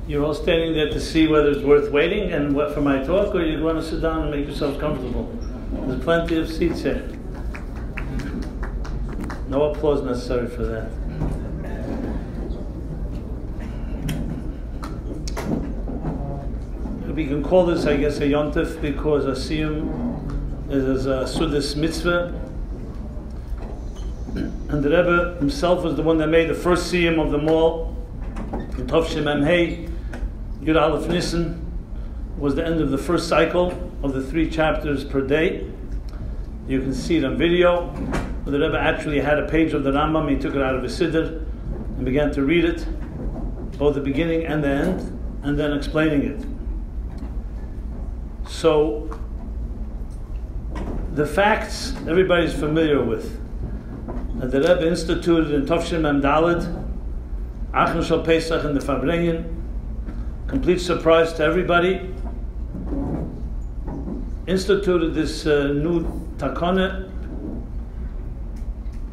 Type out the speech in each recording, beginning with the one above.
You're all standing there to see whether it's worth waiting and what for my talk, or you want to sit down and make yourselves comfortable. There's plenty of seats here. No applause necessary for that. We can call this, I guess, a yontif because a siyum is a sudas mitzvah. And the Rebbe himself was the one that made the first siyum of them all. In Tov Shemem Hey, Yud Aleph Nissen was the end of the first cycle of the 3 chapters per day. You can see it on video. The Rebbe actually had a page of the Rambam. He took it out of his siddur and began to read it, both the beginning and the end, and then explaining it. So, the facts everybody's familiar with. That the Rebbe instituted in Tov Shemem Daled, Achon Shal Pesach in the Farbrengen, complete surprise to everybody, instituted this new takone,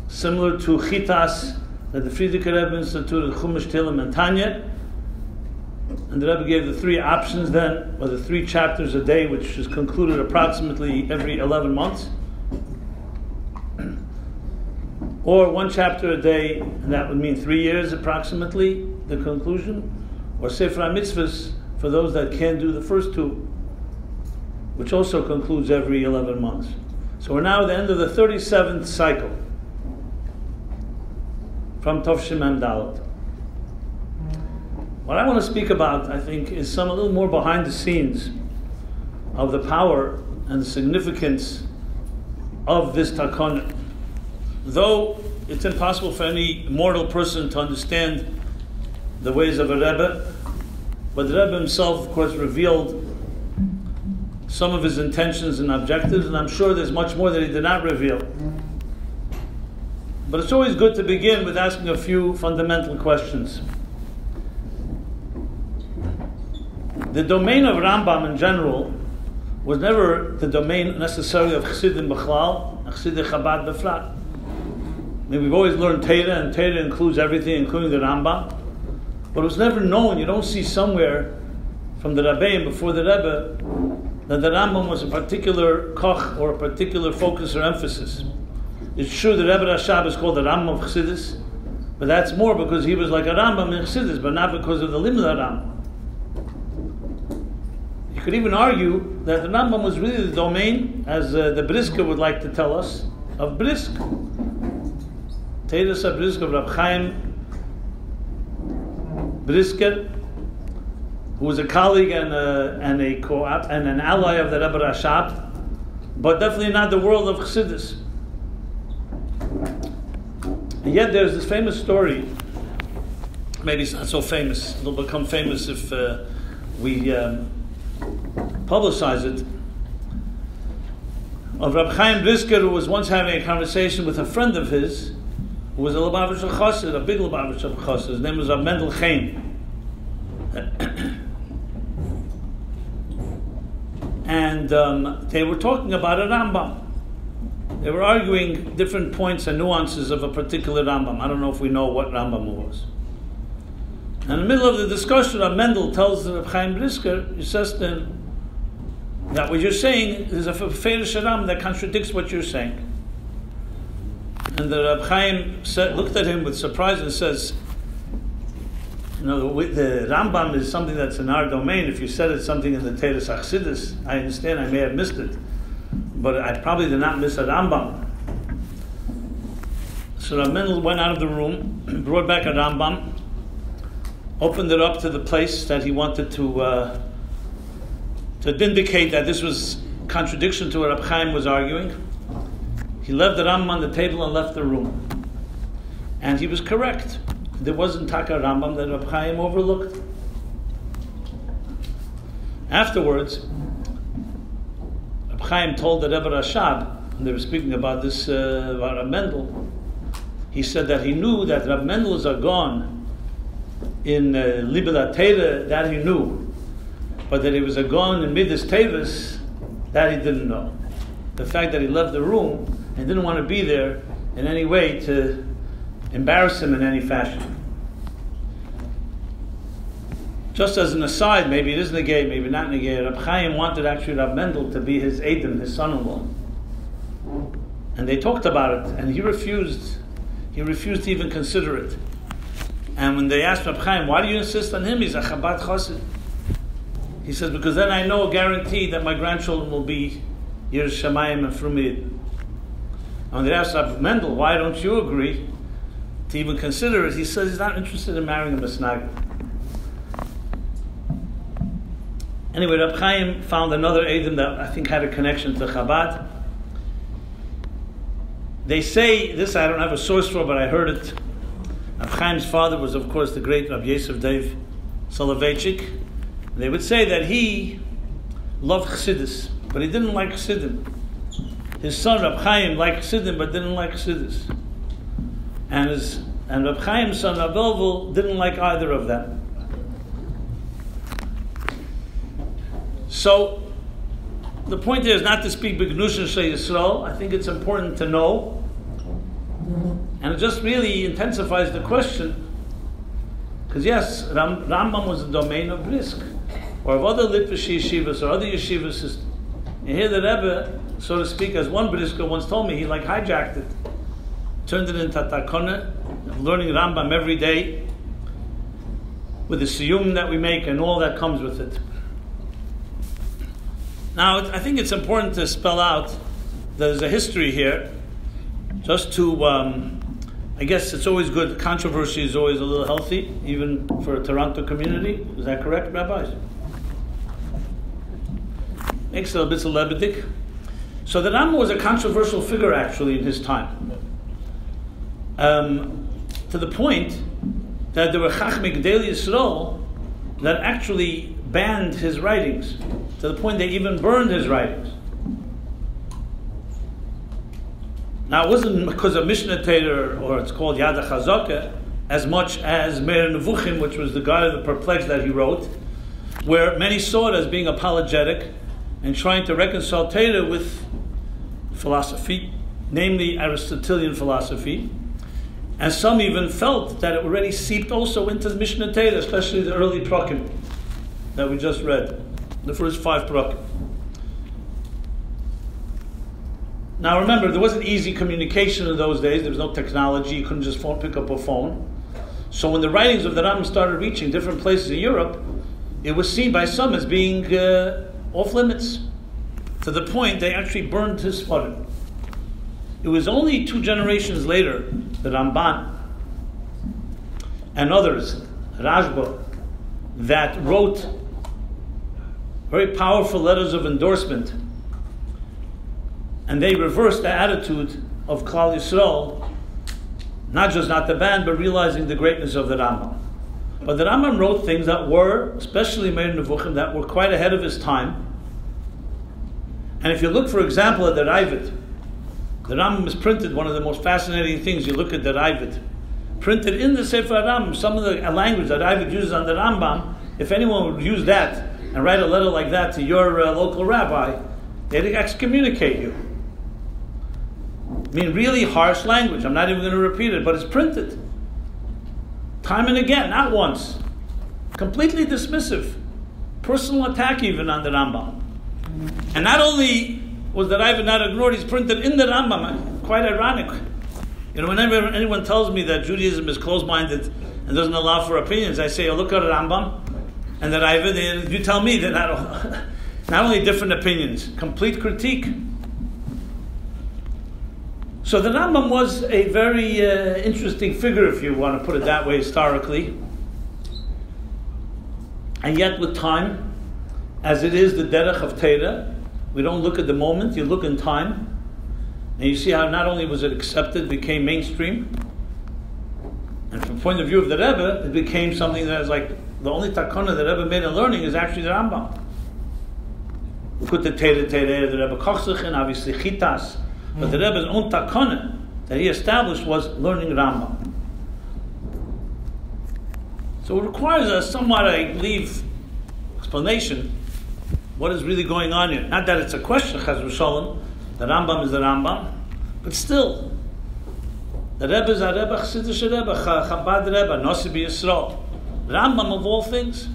similar to Chitas, that the Frierdiker Rebbe instituted Chumash, Tehillim, and Tanya. And the Rebbe gave the 3 options then, or the 3 chapters a day, which is concluded approximately every 11 months. Or 1 chapter a day, and that would mean 3 years approximately, the conclusion. Or Sefer HaMitzvahs, for those that can't do the first 2, which also concludes every 11 months. So we're now at the end of the 37th cycle from Tov Shemem Daled. What I want to speak about, I think, is a little more behind the scenes of the power and the significance of this takon. Though it's impossible for any mortal person to understand the ways of a Rebbe, but the Rebbe himself, of course, revealed some of his intentions and objectives, and I'm sure there's much more that he did not reveal. But it's always good to begin with asking a few fundamental questions. The domain of Rambam in general was never the domain necessarily of Chassidim Bechlal and Chassidim Chabad Befrat. I mean, we've always learned Torah, and Torah includes everything, including the Rambam. But it was never known, you don't see somewhere from the Rebbe and before the Rebbe, that the Rambam was a particular koch or a particular focus or emphasis. It's true that Rebbe Rashab is called the Rambam of Chassidus, but that's more because he was like a Rambam in Chassidus, but not because of the limud Rambam. You could even argue that the Rambam was really the domain, as the Brisker would like to tell us, of Brisk. Teres HaBrisk of Rabbi Chaim Brisker, who was a colleague and an ally of the Rebbe Rashab, but definitely not the world of Chassidus. And yet there's this famous story, maybe it's not so famous, it'll become famous if we publicize it, of Rabbi Chaim Brisker, who was once having a conversation with a friend of his, who was a Lubavitcher Chassid, a big Lubavitcher Chassid. His name was Rab Mendel Chaim. And they were talking about a Rambam. They were arguing different points and nuances of a particular Rambam. I don't know if we know what Rambam was. And in the middle of the discussion, Rab Mendel tells Rab Chaim Brisker, he says to him, that what you're saying is a Ferish Rambam that contradicts what you're saying. And the Rab Chaim looked at him with surprise and says, you know, the Rambam is something that's in our domain. If you said it's something in the Teres Achsidus, I understand, I may have missed it. But I probably did not miss a Rambam. So Rab Mendel went out of the room, brought back a Rambam, opened it up to the place that he wanted to vindicate that this was contradiction to what Rab Chaim was arguing. He left the Rambam on the table and left the room. And he was correct. There wasn't Taka Rambam that Rab Chaim overlooked. Afterwards, Rab Chaim told the Rebbe Rashab, and they were speaking about this, about Rab Mendel, he said that he knew that Rab Mendel is a gone in Libel HaTeirah, that he knew. But that he was a gone in Midas Tevis, that he didn't know. The fact that he left the room and didn't want to be there in any way to embarrass him in any fashion. Just as an aside, maybe it is negay, maybe not negay, Reb Chaim wanted actually Rab Mendel to be his Eidim, his son-in-law. And they talked about it, and he refused. He refused to even consider it. And when they asked Reb Chaim, why do you insist on him? He's a Chabad Chassid. He says, because then I know, guaranteed, that my grandchildren will be Yiras Shamayim and Frumid. And when they asked Rab Mendel, why don't you agree to even consider it? He says he's not interested in marrying a Misnagid. Anyway, Reb Chaim found another Eidim that I think had a connection to Chabad. They say, this I don't have a source for, but I heard it. Reb Chaim's father was, of course, the great Rabbi Yosef Dave Soloveitchik. They would say that he loved Chassidus, but he didn't like Chassidim. His son, Reb Chaim, liked Chassidim, but didn't like Chassidus. And Reb Chaim's son, Reb Elvel, didn't like either of them. So, the point here is not to speak B'Gnushin Shei Yisrael. I think it's important to know. And it just really intensifies the question. Because yes, Rambam was the domain of Brisk, or of other Litvish yeshivas, or other yeshivas. And here the Rebbe, so to speak, as one Brisker once told me, he hijacked it, turned it into takona, learning Rambam every day, with the Siyum that we make and all that comes with it. Now, I think it's important to spell out there's a history here, just to, I guess it's always good, controversy is always a little healthy, even for a Toronto community. Is that correct, rabbis? Makes it a bit lebedik. So the Rambam was a controversial figure, actually, in his time. To the point that there were Chachmei Gedolei Yisrael that actually banned his writings, to the point they even burned his writings. Now, it wasn't because of Mishneh Torah, or it's called Yad HaChazakah, as much as Meir Nevuchim, which was the God of the Perplexed that he wrote, where many saw it as being apologetic and trying to reconcile Torah with philosophy, namely Aristotelian philosophy. And some even felt that it already seeped also into the Mishneh Torah, especially the early prakim that we just read, the first 5 prakim. Now remember, there wasn't easy communication in those days. There was no technology. You couldn't just pick up a phone. So when the writings of the Rambam started reaching different places in Europe, it was seen by some as being off limits, to the point they actually burned his Sfarim. It was only 2 generations later, the Ramban and others, Rashba, that wrote very powerful letters of endorsement, and they reversed the attitude of Klal Yisrael, not to ban, but realizing the greatness of the Rambam. But the Rambam wrote things that were, especially Meir Nevuchim, that were quite ahead of his time. And if you look, for example, at the Ravid, the Rambam is printed, one of the most fascinating things, you look at the Ravid, printed in the Sefer Rambam, some of the language that Ravid uses on the Rambam, if anyone would use that and write a letter like that to your local rabbi, they'd excommunicate you. I mean, really harsh language. I'm not even going to repeat it, but it's printed. Time and again, not once. Completely dismissive. Personal attack even on the Rambam. And not only was the Ravid not ignored, he's printed in the Rambam. Quite ironic. You know, whenever anyone tells me that Judaism is closed-minded and doesn't allow for opinions, I say, oh, look at the Rambam and the Ravid, and you tell me that not only different opinions, complete critique. So the Rambam was a very interesting figure, if you want to put it that way, historically. And yet with time, as it is the derech of Torah, we don't look at the moment, you look in time, and you see how not only was it accepted, became mainstream, and from the point of view of the Rebbe, it became something that is like, the only takana that Rebbe made in learning is actually the Rambam. We put the Torah, the Rebbe Kochzich, and obviously Chitas, but the Rebbe's own takana that he established was learning Rambam. So it requires a somewhat, I believe, explanation. What is really going on here? Not that it's a question, Chaz v'Shalom, the Rambam is the Rambam, but still, The Rebbe is a Rebbe, Chassidish Rebbe, Chabad Rebbe, Nossi B'Yisrael. Rambam of all things.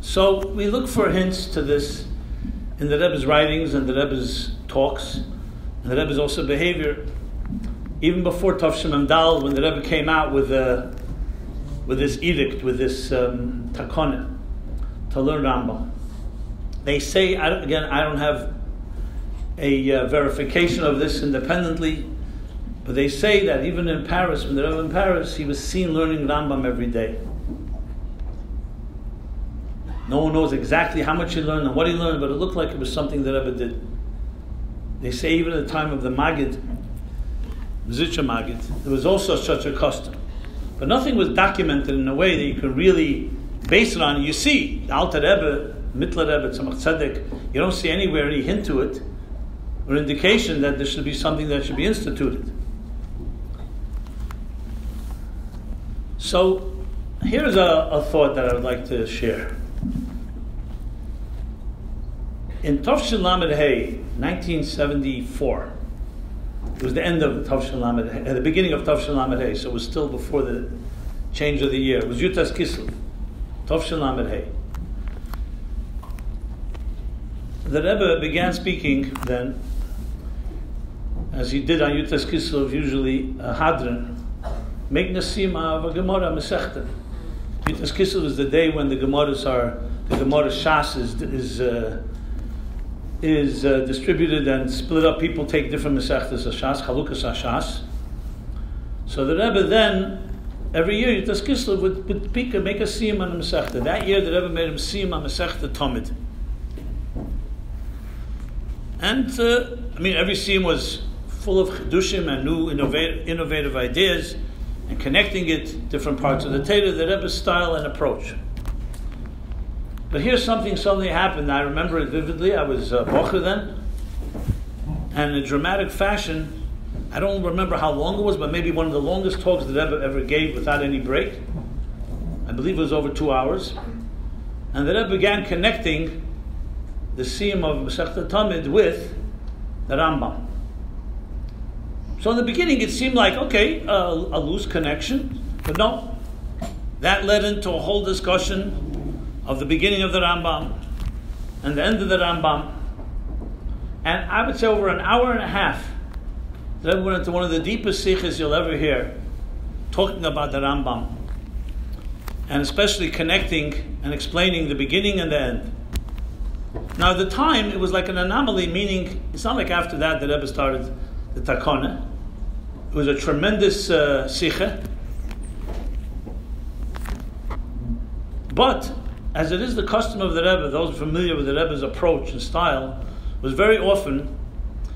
So we look for hints to this in the Rebbe's writings and the Rebbe's talks, and the Rebbe's also behavior. Even before Tov Shem Dal, when the Rebbe came out with this edict, with this takonah, to learn Rambam. They say, I don't have a verification of this independently, but they say that even in Paris, when the Rebbe in Paris, he was seen learning Rambam every day. No one knows exactly how much he learned and what he learned, but it looked like it was something the Rebbe did. They say even at the time of the Magid, Zitcha Magid, there was also such a custom. But nothing was documented in a way that you can really base it on. You see, the Alter Rebbe, Mittler Rebbe, Tzemach Tzedek, you don't see anywhere any hint to it, or indication that there should be something that should be instituted. So, here's a thought that I would like to share. In Tov Lamed Hey, 1974, it was the end of Tov Lamed Hey, the beginning of Tov Lamed Hey, so it was still before the change of the year. It was Yutas Kislev, Tov Lamed Hey. The Rebbe began speaking then, as he did on Yutas Kislev, usually a Hadran, make Nasima of a Gemara Masechta. Yutas Kislev is the day when the Gemara Shas is distributed and split up. People take different Masechtas of Shas, Chalukas Shas. So the Rebbe then, every year, Yutas Kislev would make a Siyum on a Masechta. That year, the Rebbe made him Siyum on Masechta Tomid. And, every Siyum was full of Chidushim and new innovative ideas, and connecting it, different parts of the Torah, the Rebbe's style and approach. But here's something suddenly happened. I remember it vividly. I was Bocher then, and in a dramatic fashion, I don't remember how long it was, but maybe one of the longest talks the Rebbe ever gave without any break. I believe it was over 2 hours. And the Rebbe began connecting the Siyum of Masechta Tamid with the Rambam. So in the beginning it seemed like, okay, a loose connection, but no. That led into a whole discussion of the beginning of the Rambam and the end of the Rambam. And I would say over an hour and a half, the Rebbe went into one of the deepest sikhs you'll ever hear, talking about the Rambam, and especially connecting and explaining the beginning and the end. Now at the time, it was like an anomaly, meaning it's not like after that the Rebbe started the Takana. It was a tremendous sikha. But, as it is the custom of the Rebbe, those familiar with the Rebbe's approach and style, was very often,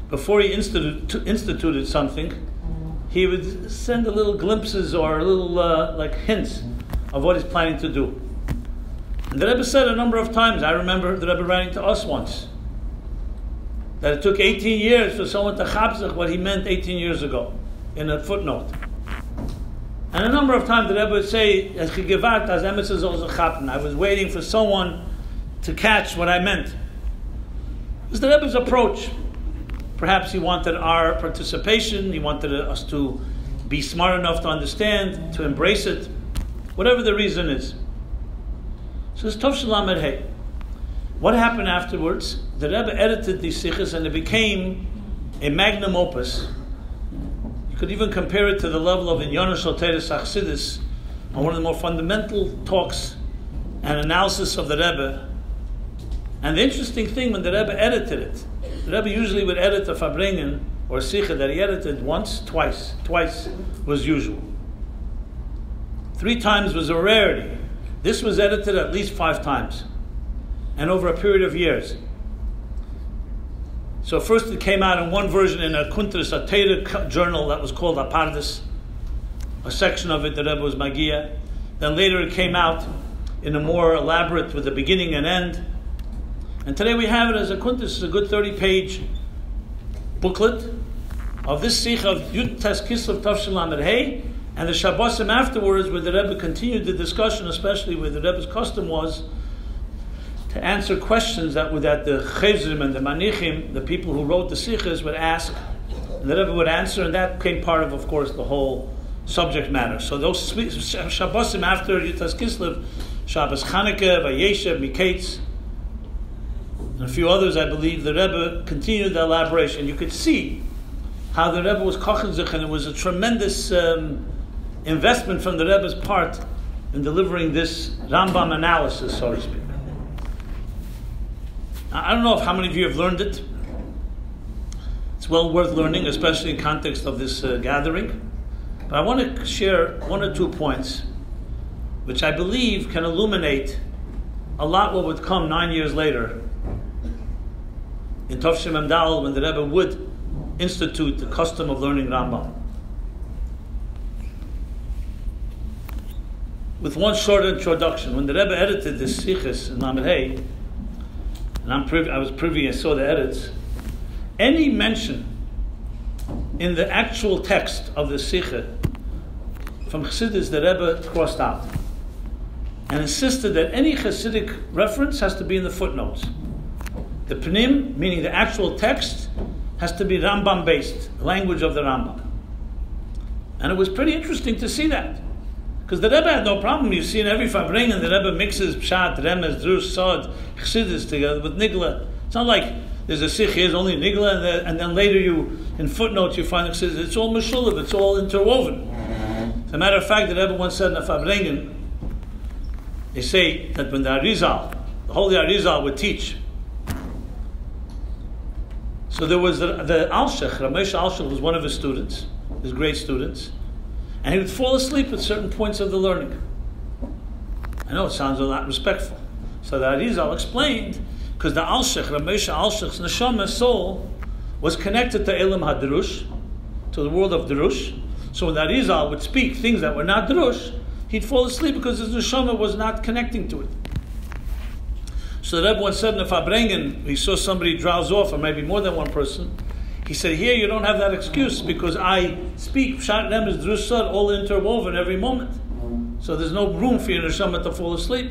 before he instituted something, he would send a little glimpses or a little hints of what he's planning to do. And the Rebbe said a number of times, I remember the Rebbe writing to us once, that it took 18 years for someone to chapzach what he meant 18 years ago, in a footnote. And a number of times the Rebbe would say, I was waiting for someone to catch what I meant. It was the Rebbe's approach. Perhaps he wanted our participation, he wanted us to be smart enough to understand, to embrace it, whatever the reason is. So it's Tov Lamed Hey. What happened afterwards? The Rebbe edited these sikhs and it became a magnum opus. You could even compare it to the level of Inyana Shel Teres Achsidis, on one of the more fundamental talks and analysis of the Rebbe. And the interesting thing, when the Rebbe edited it, the Rebbe usually would edit a Farbrengen or a sikha that he edited once, twice. Twice was usual. 3 times was a rarity. This was edited at least 5 times, and over a period of years. So first it came out in one version in a Kuntris, a Torah journal that was called Apardis. A section of it, the Rebbe was Magia. Then later it came out in a more elaborate, with a beginning and end. And today we have it as a Kuntris, a good 30-page booklet of this Sikh of Yud Tes Kislev Tavshin Lamed Hey, and the Shabbosim afterwards, where the Rebbe continued the discussion, especially where the Rebbe's custom was to answer questions that the Chevzim and the Manichim, the people who wrote the Sikhs, would ask And the Rebbe would answer, and that became part of course, the whole subject matter. So those Shabbosim after Yutas Kislev, Shabbos Chanukah, Vayeshev, Miketz, and a few others, I believe, the Rebbe continued the elaboration. You could see how the Rebbe was kochen, and it was a tremendous investment from the Rebbe's part in delivering this Rambam analysis, so to speak. I don't know how many of you have learned it. It's well worth learning, especially in context of this gathering. But I want to share one or 2 points which I believe can illuminate a lot what would come 9 years later in Tov Shem Amdal, when the Rebbe would institute the custom of learning Rambam. With one short introduction, when the Rebbe edited this Sichos in Lamed Hey, and I was privy, I saw the edits, any mention in the actual text of the Sicha from Chassidus, the Rebbe crossed out and insisted that any Chassidic reference has to be in the footnotes. The Pnim, meaning the actual text, has to be Rambam based, the language of the Rambam. And it was pretty interesting to see that, because the Rebbe had no problem. You see in every Farbrengen, the Rebbe mixes Pshat, Remez, Drush, Sod, Chassidus together with Nigla. It's not like there's a Sich, here's only Nigla, and then later you, in footnotes, you find Chassidus. It's all Meshulav, it's all interwoven. As a matter of fact, the Rebbe once said in a Farbrengen, they say that when the Arizal, the Holy Arizal would teach, so there was the Alshech, Ramesh Alshech was one of his students, his great students, and he would fall asleep at certain points of the learning. I know it sounds a lot respectful. So the Arizal explained, because the Alshech, Ramesh Alshech's neshama, soul, was connected to Elam HaDrush, to the world of Drush. So when the Arizal would speak things that were not Drush, he'd fall asleep because his neshama was not connecting to it. So the Rebbe once said in the Farbrengen, he saw somebody drowse off, or maybe more than one person. He said, here you don't have that excuse, because I speak Pshat, Remez, Drush, Sod, all interwoven every moment. So there's no room for your neshama to fall asleep.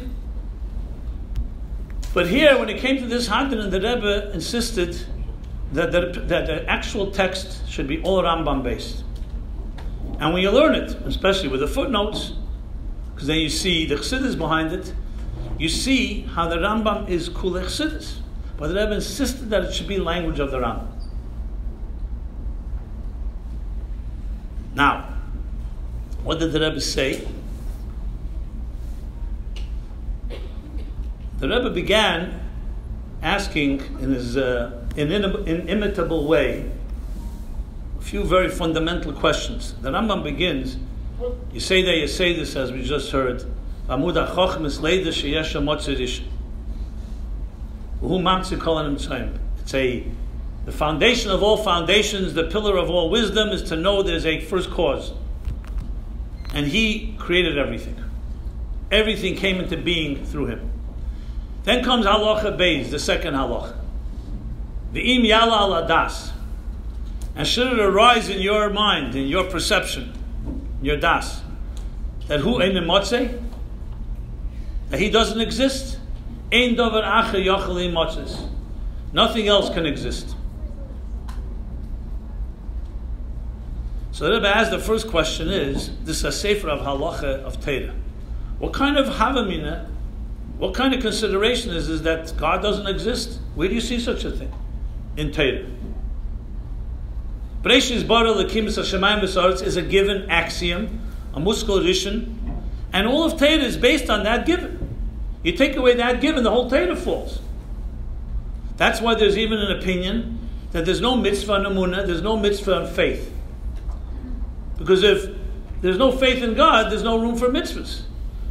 But here, when it came to this Hadran, the Rebbe insisted that the actual text should be all Rambam based. And when you learn it, especially with the footnotes, because then you see the Chassidus behind it, you see how the Rambam is Kulei Chassidus. But the Rebbe insisted that it should be language of the Rambam. Now, what did the Rebbe say? The Rebbe began asking in his inimitable way a few very fundamental questions. The Rambam begins, you say this as we just heard, it's the foundation of all foundations, the pillar of all wisdom is to know there's a first cause. And he created everything. Everything came into being through him. Then comes halacha beis, the second halacha. V'im yala al adas. And should it arise in your mind, in your perception, in your das, that hu ein motzei, that he doesn't exist, ein davar acher yachal motzes. Nothing else can exist. So the Rebbe asked, the first question is, this is a sefer of halacha of Torah. What kind of havamina, what kind of consideration is that God doesn't exist? Where do you see such a thing? In Torah. Bereshis bara l'kimus hashemayim v'sa'aretz is a given axiom, a muskal rishon, and all of Torah is based on that given. You take away that given, the whole Torah falls. That's why there's even an opinion that there's no mitzvah on emunah, there's no mitzvah on faith. Because if there's no faith in God, there's no room for mitzvahs.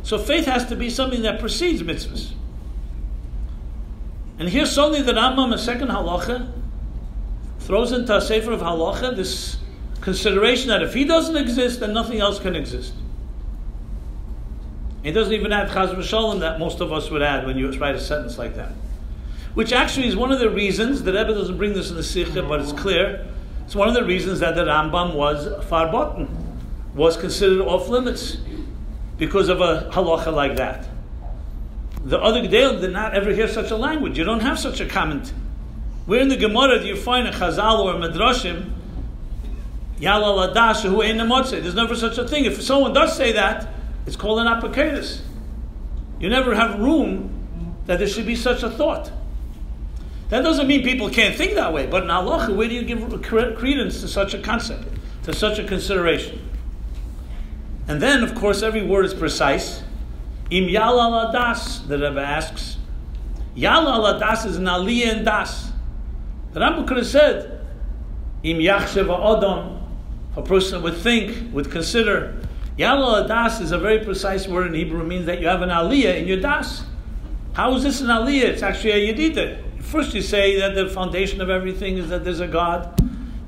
So faith has to be something that precedes mitzvahs. And here suddenly the Rambam, a second halacha, throws into a sefer of halacha this consideration that if he doesn't exist, then nothing else can exist. He doesn't even add chaz v'shalom that most of us would add when you write a sentence like that. Which actually is one of the reasons, the Rebbe doesn't bring this in the Sikha, but it's clear, it's one of the reasons that the Rambam was farboten, was considered off limits, because of a halacha like that. The other Gedalim did not ever hear such a language. You don't have such a comment. Where in the Gemara do you find a Chazal or a Midrashim Yala ladas hu ein motze. There's never such a thing. If someone does say that, it's called an apokeitis. You never have room that there should be such a thought. That doesn't mean people can't think that way, but in halacha, where do you give credence to such a concept, to such a consideration? And then, of course, every word is precise. Im yala ladas, the Rebbe asks. Yala ladas is an aliyah and das. The Rambam could have said, Im yachshev ha'odam, a person would think, would consider. Yala ladas is a very precise word in Hebrew. It means that you have an aliyah in your das. How is this an aliyah? It's actually a yedida. First you say that the foundation of everything is that there's a God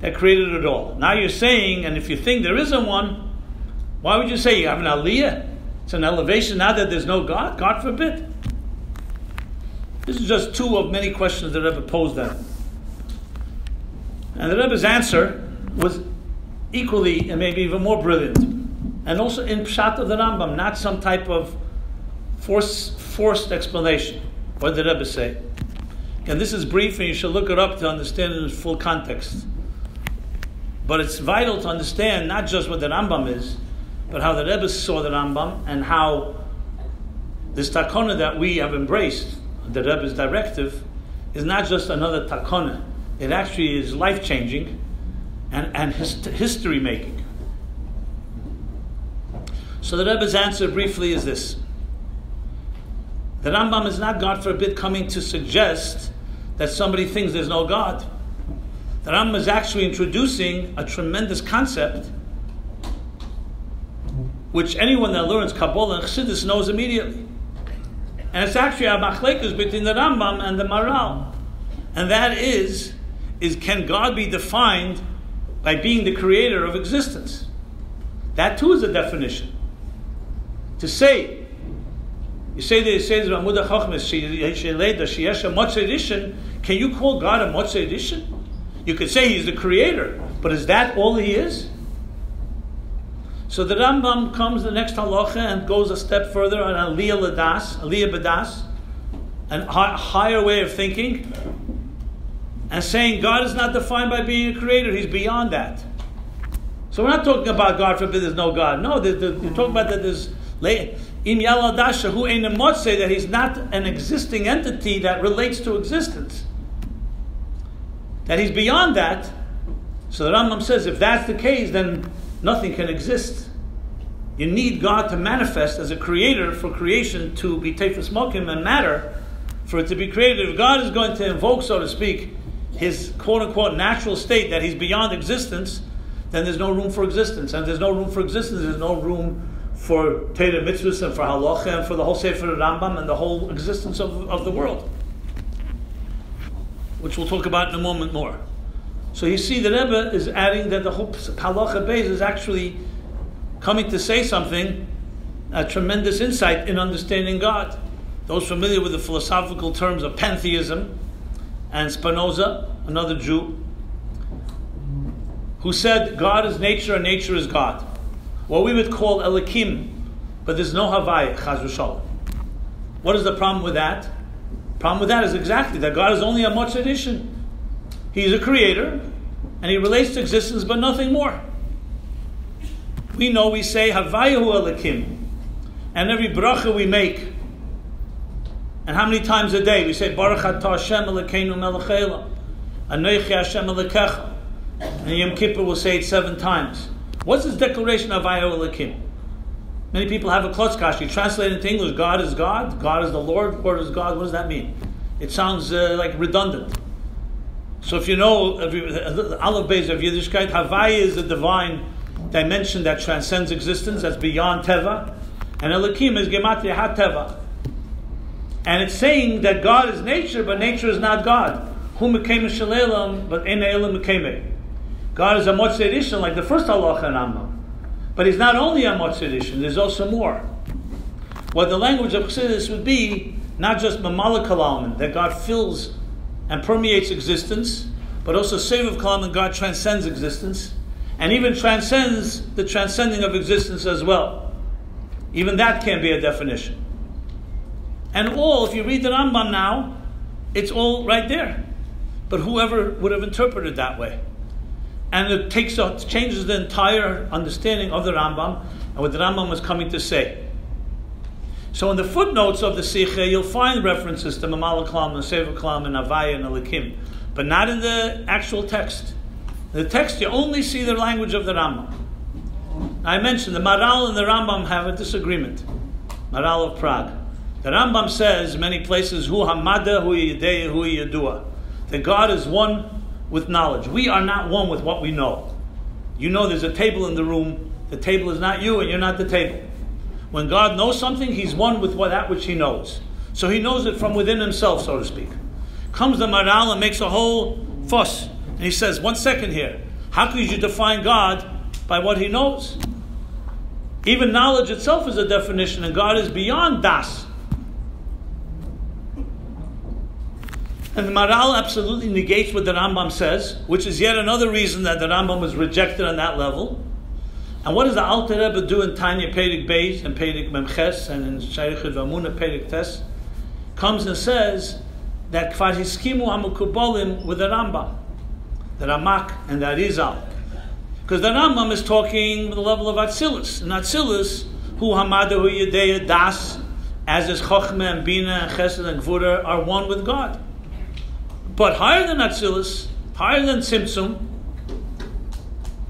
that created it all. Now you're saying, and if you think there isn't one, why would you say you have an aliyah? It's an elevation now that there's no God? God forbid. This is just two of many questions that Rebbe posed at him. And the Rebbe's answer was equally and maybe even more brilliant. And also in Pshat of the Rambam, not some type of forced explanation. What did the Rebbe say? And this is brief and you should look it up to understand it in its full context. But it's vital to understand not just what the Rambam is, but how the Rebbe saw the Rambam and how this takona that we have embraced, the Rebbe's directive, is not just another takona. It actually is life-changing and history-making. So the Rebbe's answer briefly is this. The Rambam is not, God forbid, coming to suggest that somebody thinks there's no God. The Rambam is actually introducing a tremendous concept which anyone that learns Kabbalah and Chassidus knows immediately. And it's actually a machlekes between the Rambam and the Maral. And that is can God be defined by being the creator of existence? That too is a definition. To say, you say that it says Ramuda Chachmes Sheyesh a Motzei Rishon. Can you call God a Motzei Rishon? You could say He's the creator, but is that all He is? So the Rambam comes the next halacha and goes a step further on aliyah b'das, a higher way of thinking, and saying God is not defined by being a creator; He's beyond that. So we're not talking about God forbid there's no God. No, you're talking about that there's Im Yala Dasha, who ain't a motzei, that He's not an existing entity that relates to existence. That He's beyond that. So the Rambam says, if that's the case, then nothing can exist. You need God to manifest as a creator for creation to be tefes mokim and matter for it to be created. If God is going to invoke, so to speak, His quote-unquote natural state that He's beyond existence, then there's no room for existence. And there's no room for existence, there's no room for Torah mitzvahs and for halacha and for the whole Sefer Rambam and the whole existence of the world, which we'll talk about in a moment more. So you see, the Rebbe is adding that the whole halacha base is actually coming to say something, a tremendous insight in understanding God. Those familiar with the philosophical terms of pantheism, and Spinoza, another Jew, who said God is nature and nature is God. What we would call Elikim, but there's no Havai, Chaz v'Shalom. What is the problem with that? The problem with that is exactly that God is only a Motzei Rishon. He's a creator, and He relates to existence, but nothing more. We know we say Havayahu Elikim, and every bracha we make, and how many times a day we say Baruch Atah Hashem Elokeinu Melech Haolam, Anochi Hashem Elokecha, and Yom Kippur will say it 7 times. What's this declaration of Havayahu Elikim? Many people have a klotzkash. You translate it into English, God is God, God is the Lord is God. What does that mean? It sounds like redundant. So if you know the Aleph Beis of Yiddishkeit, Havaya is the divine dimension that transcends existence, that's beyond Teva, and Elikim is Gematria HaTeva. And it's saying that God is nature, but nature is not God. Hu Mekayim Shalelam, but Ein Elam Mekayim. God is a Motzei Rishon, like the first halacha in Rambam. But He's not only a Motzei Rishon, there's also more. What the language of Chassidus would be, not just Mamala Kalalman, that God fills and permeates existence, but also Seviv Kalalman, God transcends existence, and even transcends the transcending of existence as well. Even that can be a definition. And all, if you read the Rambam now, it's all right there. But whoever would have interpreted that way. And it changes the entire understanding of the Rambam and what the Rambam was coming to say. So in the footnotes of the Sikha, you'll find references to Mamal Kalam and Sefer Kalam and Avaya and Elikim, but not in the actual text. In the text, you only see the language of the Rambam. I mentioned the Maral and the Rambam have a disagreement. Maral of Prague. The Rambam says in many places, Hu Hamada, Hu Yedei, Hu Yedua. That God is one with knowledge. We are not one with what we know. You know there's a table in the room. The table is not you and you're not the table. When God knows something, He's one with that which He knows. So He knows it from within Himself, so to speak. Comes the Maral and makes a whole fuss. And he says, 1 second here. How could you define God by what He knows? Even knowledge itself is a definition, and God is beyond das. And the Maral absolutely negates what the Rambam says, which is yet another reason that the Rambam was rejected on that level. And what does the Alter Rebbe do in Tanya Perek Beis and Perek Memches and in Shaykhid Vamuna Perek Tes? Comes and says that Kfar Hiskimu HaMukubolim with the Rambam, the Ramak and the Arizal. Because the Rambam is talking with the level of Atzilus. And Atzilus, Hu Hamada Hu Yedeya Das, as is Chochmeh and Bina and Chesed and Gvura, are one with God. But higher than Atzilus, higher than Tzimtzum,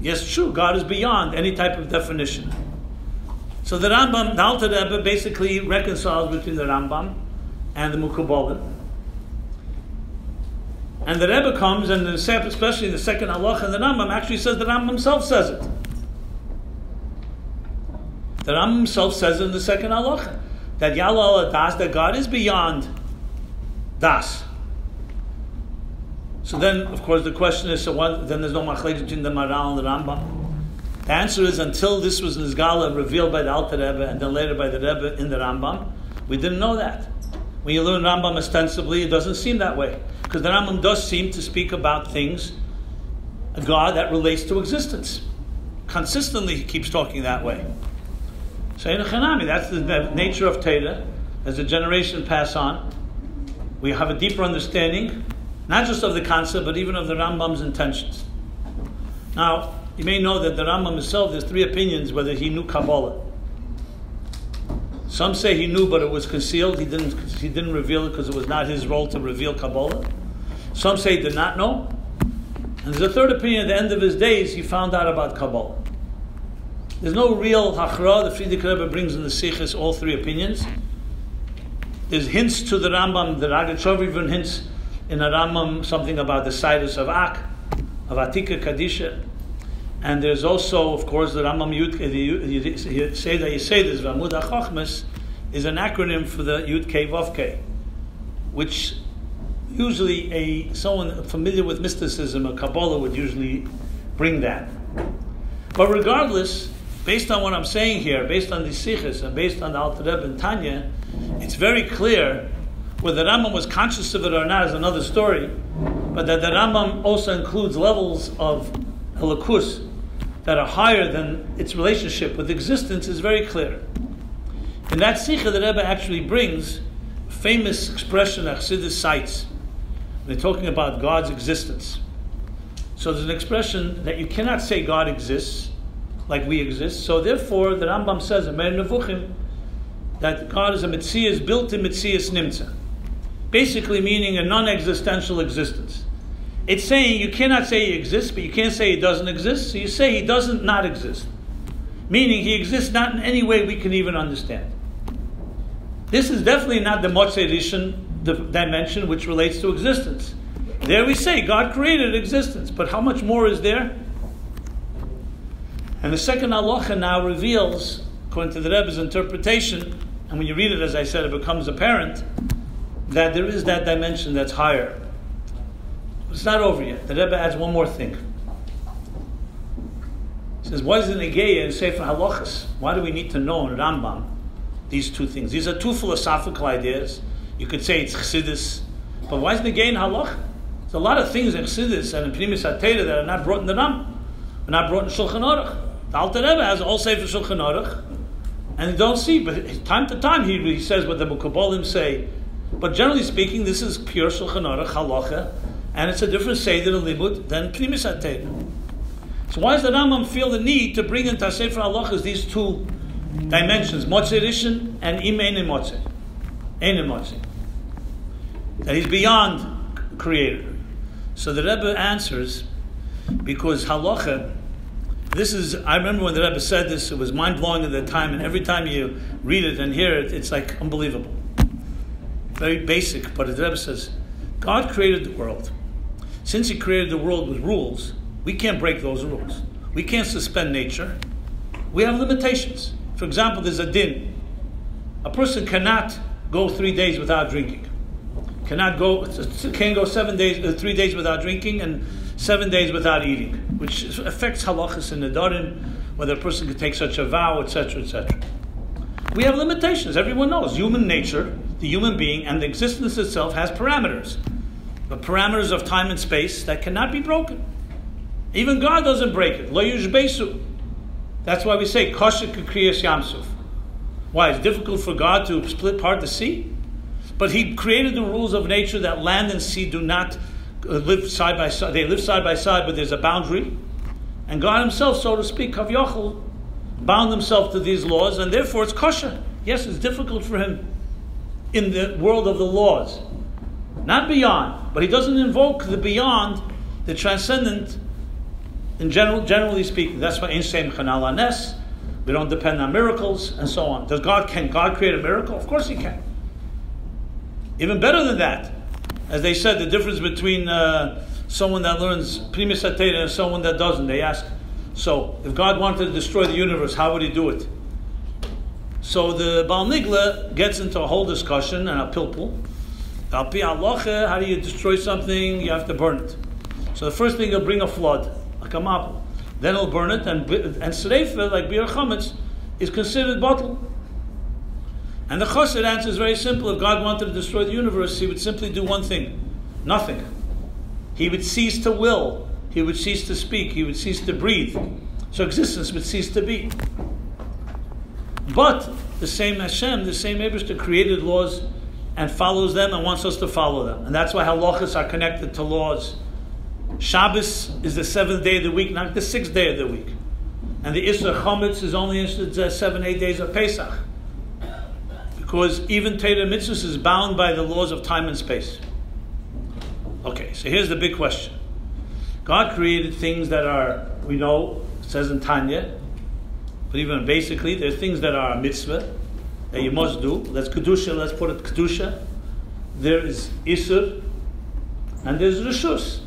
yes, true, God is beyond any type of definition. So the Rambam, the Alter Rebbe, basically reconciles between the Rambam and the Mukubalim. And the Rebbe comes, and especially in the second halacha, and the Rambam actually says the Rambam himself says it. The Rambam himself says it in the second halacha, that Yala Das, that God is beyond Das. So then, of course, the question is, then there's no machlekes between the Maral and the Rambam. The answer is, until this was Nizgala, revealed by the Alter Rebbe, and then later by the Rebbe in the Rambam, we didn't know that. When you learn Rambam ostensibly, it doesn't seem that way. Because the Rambam does seem to speak about things, a God that relates to existence. Consistently, he keeps talking that way. So, that's the nature of Torah. As the generation pass on, we have a deeper understanding, not just of the concept, but even of the Rambam's intentions. Now, you may know that the Rambam himself, there's 3 opinions whether he knew Kabbalah. Some say he knew, but it was concealed. He didn't reveal it because it was not his role to reveal Kabbalah. Some say he did not know. And there's a 3rd opinion. At the end of his days, he found out about Kabbalah. There's no real hachra. The Frierdiker Rebbe brings in the Sichos all 3 opinions. There's hints to the Rambam. The Rogatchover even hints in the Rambam something about the Sidus of Ak, of Atika Kadisha. And there's also, of course, the Rambam Yud, the Yeseides, Vamud HaChochmes, is an acronym for the Yud Kei Vav Kei, which usually someone familiar with mysticism or Kabbalah would usually bring that. But regardless, based on what I'm saying here, based on the Sichos and based on the Alter Rebbe and Tanya, it's very clear whether the Rambam was conscious of it or not is another story, but that the Rambam also includes levels of Elokus that are higher than its relationship with existence is very clear. In that Sikha, the Rebbe actually brings a famous expression that Chassidus cites. They're talking about God's existence. So there's an expression that you cannot say God exists like we exist. So therefore, the Rambam says in Meir Nevuchim that God is a Metzias built in Metzias Nimtza. Basically meaning a non-existential existence. It's saying you cannot say He exists, but you can't say He doesn't exist. So you say He doesn't not exist. Meaning He exists not in any way we can even understand. This is definitely not the Motzei Rishon dimension which relates to existence. There we say God created existence, but how much more is there? And the second halacha now reveals, according to the Rebbe's interpretation, and when you read it, as I said, it becomes apparent, that there is that dimension that's higher. It's not over yet. The Rebbe adds one more thing. He says, what is the Negeya in Sefer Halachas? Why do we need to know in Rambam these 2 things? These are 2 philosophical ideas. You could say it's Chassidus, but why is Negeya in Halach? There's a lot of things in Chassidus and in Pnimis HaTorah that are not brought in the Rambam, are not brought in Shulchan Aruch. The Alter Rebbe has a whole Sefer Shulchan Aruch, and you don't see, but time to time he says what the Mukabolim say. But generally speaking, this is pure Shulchan Aruch, Halacha, and it's a different Seder and Limud than Pnimis HaTorah. So why does the Rambam feel the need to bring into Sefer Halachas these two dimensions, Motzei Rishon and Im Ein Motzei? Ein Motzei. That he's beyond creator. So the Rebbe answers, because halacha, I remember when the Rebbe said this, it was mind-blowing at the time, and every time you read it and hear it, it's like unbelievable. Very basic, but the Rebbe says, God created the world. Since he created the world with rules, we can't break those rules. We can't suspend nature. We have limitations. For example, there's a din. A person cannot go 3 days without drinking. Can't go 3 days without drinking and 7 days without eating, which affects halachas in the Nedarim, whether a person could take such a vow, etc., etc. We have limitations. Everyone knows human nature, the human being, and the existence itself has parameters. The parameters of time and space that cannot be broken. Even God doesn't break it. Lo yushbesu. That's why we say kosher k'kriyas yamsuf. Why? It's difficult for God to split part the sea? But he created the rules of nature that land and sea do not live side by side. They live side by side, but there's a boundary. And God himself, so to speak, Kavyochel, bound himself to these laws, and therefore it's kosher. Yes, it's difficult for him in the world of the laws. Not beyond, but he doesn't invoke the beyond, the transcendent, in generally speaking. That's why Ein Chanal Anes, we don't depend on miracles, and so on. Can God create a miracle? Of course he can. Even better than that, as they said, the difference between someone that learns Primus Atera and someone that doesn't. They ask, so if God wanted to destroy the universe, how would he do it? So the Baal Nigla gets into a whole discussion and a pilpul. Al pi halacha, how do you destroy something? You have to burn it. So the first thing, he'll bring a flood, like a mapple. Then he'll burn it, and Sreifa, like Bir Chametz, is considered bottle. And the Chassid answer is very simple. If God wanted to destroy the universe, he would simply do one thing. Nothing. He would cease to will. He would cease to speak. He would cease to breathe. So existence would cease to be. But the same Hashem, the same Eibishter created laws and follows them and wants us to follow them. And that's why halachas are connected to laws. Shabbos is the 7th day of the week, not the 6th day of the week. And the Isser Chometz is only 7-8 days of Pesach. Because even Torah Mitzvahs is bound by the laws of time and space. Okay, so here's the big question. God created things that are, we know, it says in Tanya, but even basically, there are things that are a mitzvah, that you must do. That's Kedusha, let's put it Kedusha. There is Isur, and there's Rishus.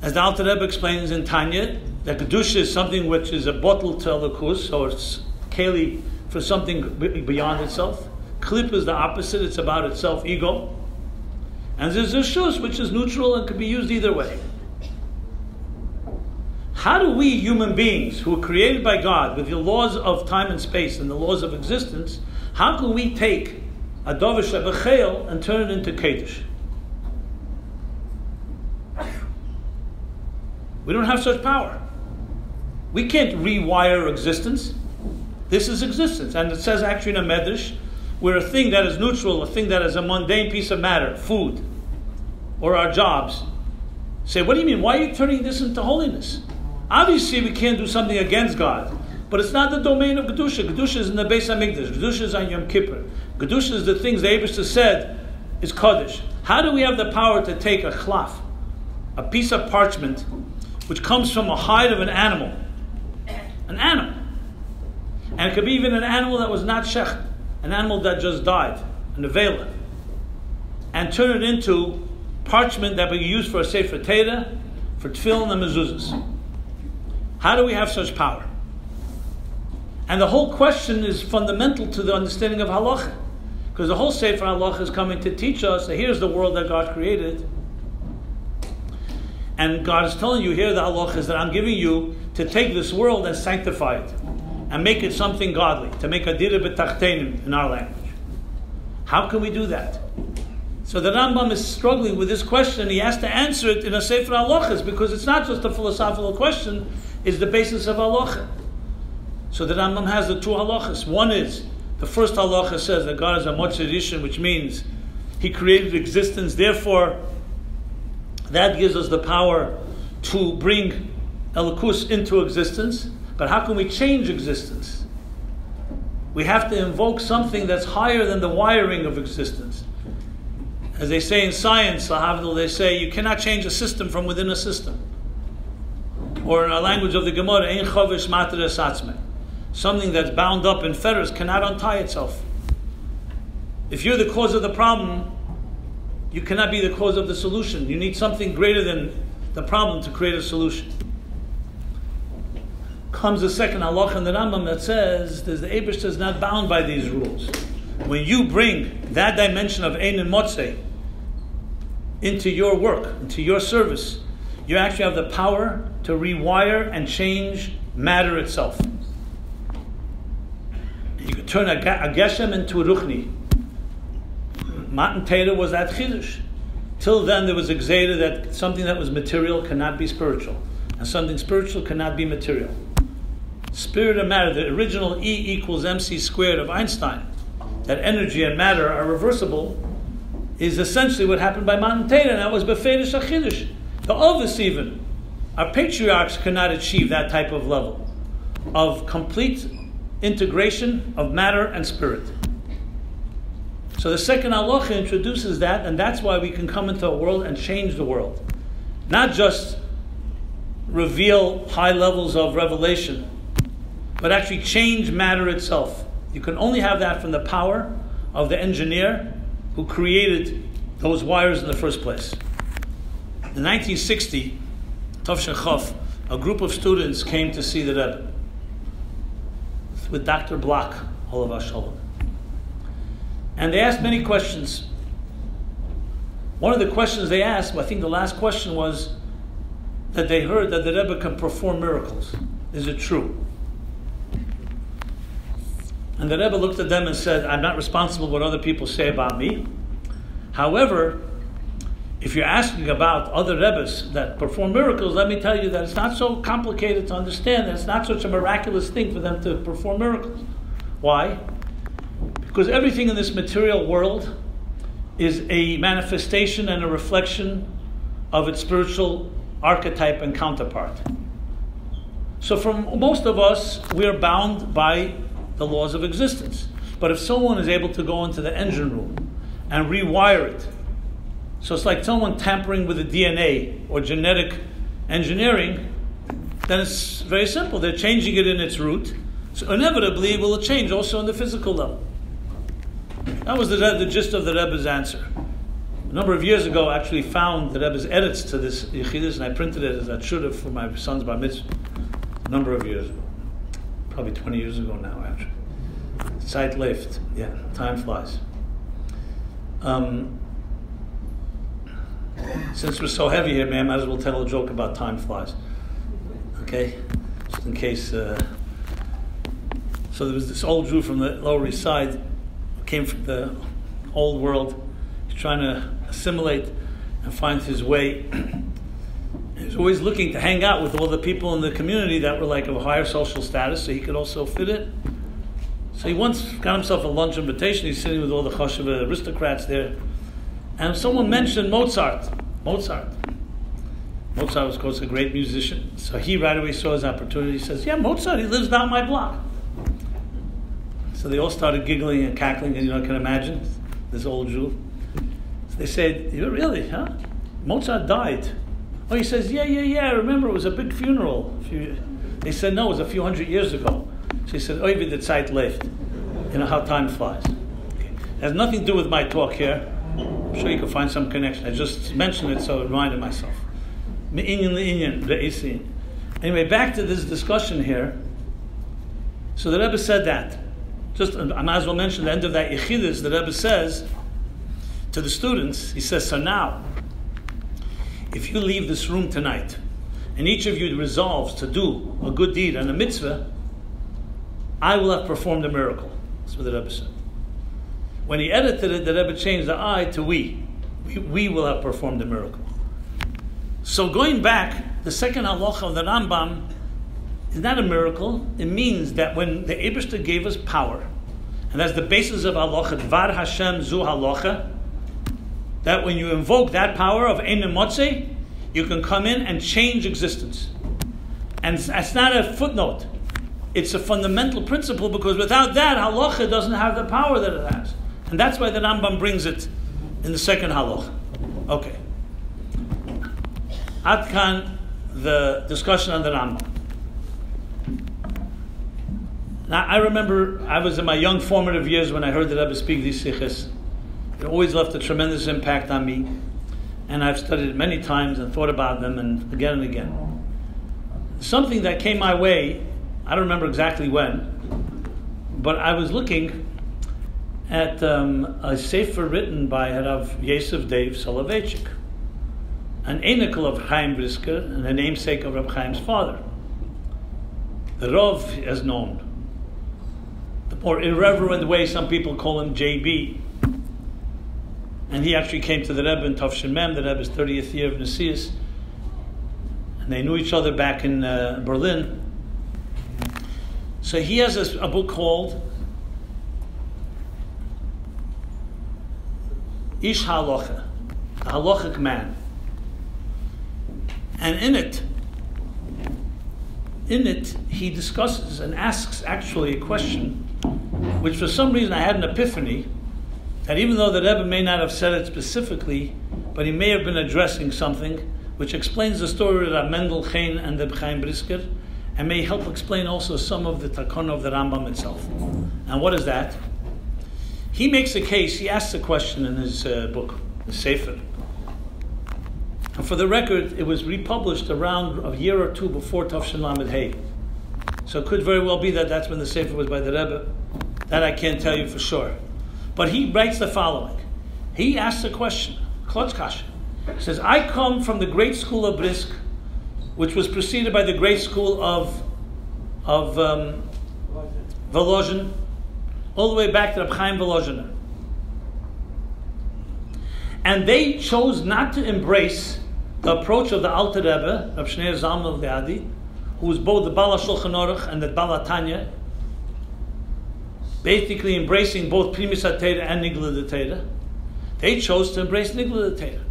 As the Alter Rebbe explains in Tanya, that Kedusha is something which is a bottle to Elokus, so it's keli for something beyond itself. Klip is the opposite, it's about itself, ego. And there's Rishus, which is neutral and can be used either way. How do we human beings, who are created by God with the laws of time and space and the laws of existence, how can we take a Dovish Abachel and turn it into Kiddush? We don't have such power. We can't rewire existence. This is existence. And it says actually in a Medrash, where a thing that is neutral, a thing that is a mundane piece of matter, food, or our jobs, say, what do you mean? Why are you turning this into holiness? Obviously, we can't do something against God, but it's not the domain of Kedusha. Kedusha is in the Beis HaMikdash. Kedusha is on Yom Kippur. Kedusha is the things the Eibishter said is Kodesh. How do we have the power to take a chlaf, a piece of parchment, which comes from a hide of an animal, and it could be even an animal that was not shech, an animal that just died, an avela, and turn it into parchment that we use for a Sefer Torah, for tefillin and mezuzahs? How do we have such power? And the whole question is fundamental to the understanding of halacha, because the whole Sefer Halacha is coming to teach us that here's the world that God created, and God is telling you here the halachas that I'm giving you to take this world and sanctify it and make it something godly, to make a dira b'tachtenim in our language. How can we do that? So the Rambam is struggling with this question. He has to answer it in a Sefer Halachas, because it's not just a philosophical question, it's the basis of halacha. So the Rambam has the two halachas. One is, the first halacha says that God is a Motzei Rishon, which means He created existence, therefore that gives us the power to bring Elokus into existence, but how can we change existence? We have to invoke something that's higher than the wiring of existence. As they say in science, they say you cannot change a system from within a system. Or in our language of the Gemara, Ein chovish materes atzmei. Something that's bound up in fetters cannot untie itself. If you're the cause of the problem, you cannot be the cause of the solution. You need something greater than the problem to create a solution. Comes the second halacha in the Rambam that says the Eibishter is not bound by these rules. When you bring that dimension of Ein and Motzei into your work, into your service, you actually have the power to rewire and change matter itself. You can turn a geshem into a ruchni. Matan Torah was that chiddush. Till then there was a gzeira that something that was material cannot be spiritual, and something spiritual cannot be material. Spirit and matter, the original E equals mc squared of Einstein, that energy and matter are reversible, is essentially what happened by Matan Torah, and that was befedish achidush. The Ovis even, our patriarchs cannot achieve that type of level of complete integration of matter and spirit. So the second halacha introduces that, and that's why we can come into a world and change the world. Not just reveal high levels of revelation, but actually change matter itself. You can only have that from the power of the engineer who created those wires in the first place. In 1960, Tov Shechov, a group of students came to see the Rebbe with Dr. Block, Olav Shalom. And they asked many questions. One of the questions they asked, I think the last question was that they heard that the Rebbe can perform miracles. Is it true? And the Rebbe looked at them and said, I'm not responsible for what other people say about me. However, if you're asking about other Rebbes that perform miracles, let me tell you that it's not so complicated to understand, that it's not such a miraculous thing for them to perform miracles. Why? Because everything in this material world is a manifestation and a reflection of its spiritual archetype and counterpart. So for most of us, we are bound by the laws of existence. But if someone is able to go into the engine room and rewire it, so it's like someone tampering with the DNA or genetic engineering, then it's very simple. They're changing it in its root. So inevitably it will change also on the physical level. That was the gist of the Rebbe's answer. A number of years ago, I actually found the Rebbe's edits to this Yechidus, and I printed it as a shudder for my son's bar mitzvah a number of years ago. Probably 20 years ago now, actually. Zeit läuft. Yeah, time flies. Since we're so heavy here, man, I might as well tell a joke about time flies. Okay? Just in case. So there was this old Jew from the Lower East Side who came from the old world. He's trying to assimilate and find his way. He was always looking to hang out with all the people in the community that were like of a higher social status, so he could also fit in. So he once got himself a lunch invitation. He's sitting with all the chashuv aristocrats there. And someone mentioned Mozart. Mozart was, of course, a great musician. So he right away saw his opportunity. He says, yeah, Mozart, he lives down my block. So they all started giggling and cackling, and you can imagine this old Jew. So they said, really, huh? Mozart died. Oh, he says, yeah, remember, it was a big funeral. They said, no, it was a few hundred years ago. So he said, oy, wie die Zeit läuft. You know how time flies. Okay. It has nothing to do with my talk here. I'm sure you can find some connection. I just mentioned it, so I reminded myself. Anyway, back to this discussion here. So the Rebbe said that. I might as well mention the end of that Yechidus. The Rebbe says to the students, he says, so now, if you leave this room tonight, and each of you resolves to do a good deed and a mitzvah, I will have performed a miracle. That's what the Rebbe said. When he edited it, the Rebbe changed the I to we. We will have performed a miracle. So going back, the second halacha of the Rambam is not a miracle. It means that when the Eibishter gave us power, and that's the basis of halacha, Dvar Hashem zu halacha, that when you invoke that power of Ein Motzei, you can come in and change existence. And it's not a footnote. It's a fundamental principle, because without that, halacha doesn't have the power that it has. And that's why the Rambam brings it in the second halacha. Okay. Ad kan, the discussion on the Rambam. Now, I remember I was in my young formative years when I heard the Rebbe speak these siches. It always left a tremendous impact on me. And I've studied it many times and thought about them and again. Something that came my way, I don't remember exactly when, but I was looking at a sefer written by Rav Yosef Dave Soloveitchik, an enikel of Chaim Brisker and a namesake of Reb Chaim's father. The Rav is known. The more irreverent way some people call him JB. And he actually came to the Rebbe in Tafshin Mem, the Rebbe's 30th year of Nesius. And they knew each other back in Berlin. So he has a book called Ish HaHalocha, the halachic man. And in it, he discusses and asks actually a question, which for some reason I had an epiphany, that even though the Rebbe may not have said it specifically, but he may have been addressing something which explains the story of Rav Mendel Chaim and the Chaim Brisker, and may help explain also some of the takana of the Rambam itself. And what is that? He makes a case, he asks a question in his book, the Sefer. And for the record, it was republished around a year or two before Tafshin Lamed Hey. So it could very well be that that's when the Sefer was by the Rebbe. That I can't tell you for sure. But he writes the following. He asks a question, Klotz Kasha. He says, I come from the great school of Brisk, which was preceded by the great school of Volozhin, all the way back to Reb Chaim Volozhiner. And they chose not to embrace the approach of the Alter Rebbe, Reb Shneur Zalman of Liadi, who was both the Bala Shulchan Aruch and the Bala Tanya, basically embracing both Primus HaTeira and Nigla de Teira. They chose to embrace Nigla de Teira.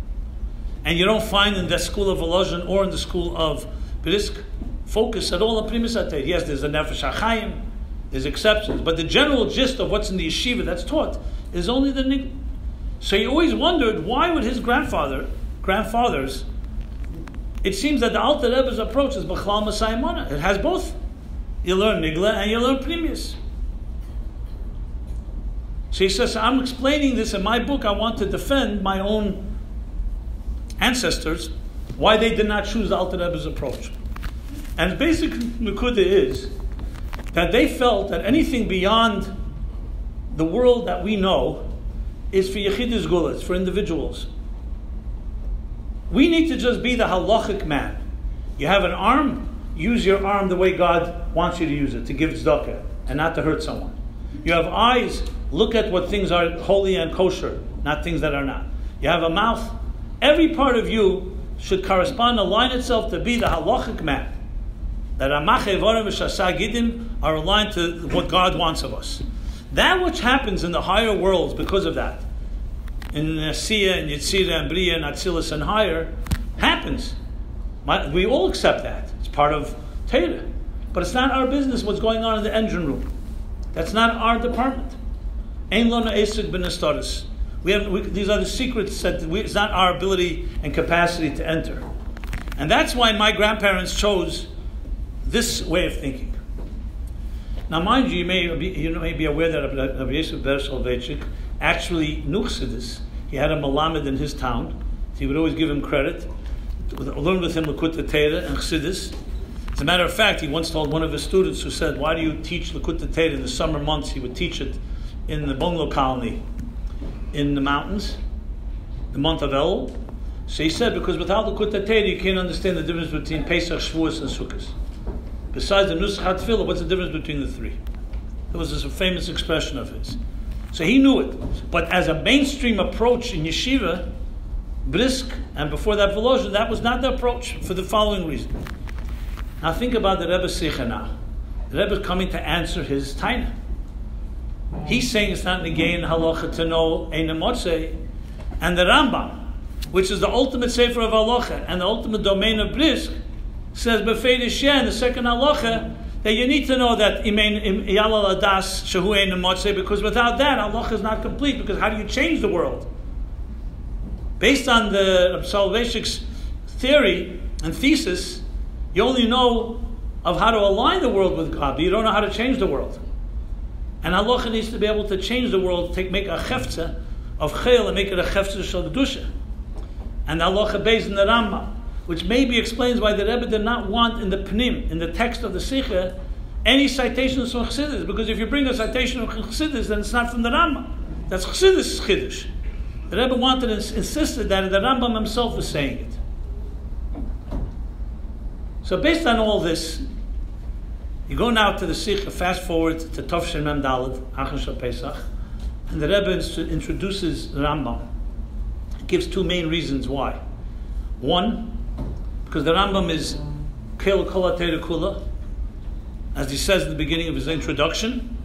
And you don't find in the school of Volozhin or in the school of Brisk focus at all on Primus HaTeira. Yes, there's a Nefesh HaChaim, there's exceptions, but the general gist of what's in the yeshiva that's taught is only the Nigla. So he always wondered, why would his grandfathers, it seems that the Alter Rebbe's approach is B'chlal Masayimona. It has both. You learn Nigla and you learn Primus. So he says, I'm explaining this in my book. I want to defend my own ancestors, why they did not choose the Alter Rebbe's approach. And basically, Nekuda is that they felt that anything beyond the world that we know is for Yechidus Gula, it's for individuals. We need to just be the halachic man. You have an arm, use your arm the way God wants you to use it, to give tzedakah and not to hurt someone. You have eyes, look at what things are holy and kosher, not things that are not. You have a mouth. Every part of you should correspond, align itself to be the halachic man. That Amache Vorim V'Shasa Gidim are aligned to what God wants of us. That which happens in the higher worlds because of that, in Nesiya and Yitzira and Bria and Atzilus and higher, happens. We all accept that. It's part of Torah. But it's not our business what's going on in the engine room. That's not our department. Ein lona esek b'nestaris. These are the secrets that it's not our ability and capacity to enter. And that's why my grandparents chose this way of thinking. Now, mind you, you may be aware that Rabbi Yosef Ber Soloveitchik actually knew Chassidus. He had a Malamed in his town. He would always give him credit. Learn with him Likutei Torah and Chassidus. As a matter of fact, he once told one of his students who said, why do you teach Likutei Torah in the summer months? He would teach it in the bungalow colony in the mountains, the month of Elul. So he said, because without Likutei Torah, you can't understand the difference between Pesach, Shavuos, and Sukkot. Besides the Nusach HaTfilah, what's the difference between the three? It was a famous expression of his. So he knew it. But as a mainstream approach in yeshiva, Brisk, and before that Volozhin, that was not the approach for the following reason. Now think about the Rebbe's Sikha now. The Rebbe is coming to answer his taina. He's saying it's not negayin halacha to know ein motzei, and the Rambam, which is the ultimate sefer of halacha and the ultimate domain of brisk, says befeidish in the second halacha that you need to know that yalal adas shehu ein motzei, because without that halacha is not complete. Because how do you change the world? Based on the Soloveitchik's theory and thesis, you only know of how to align the world with God, but you don't know how to change the world. And halacha needs to be able to change the world, make a chefza of chayil and make it a chefza shel kedusha. And the halacha based in the Rambam, which maybe explains why the Rebbe did not want in the pnim, in the text of the Sikha, any citations from Chassidus, because if you bring a citation from Chassidus, then it's not from the Rambam. That's Chassidus Chiddush. The Rebbe wanted and insisted that the Rambam himself was saying it. So based on all this, you go now to the Sikha, fast forward to Tov Mem Daled, Achon Shel Pesach, and the Rebbe introduces the Rambam. He gives two main reasons why. One, because the Rambam is Kel Kol HaTeira Kula, as he says at the beginning of his introduction,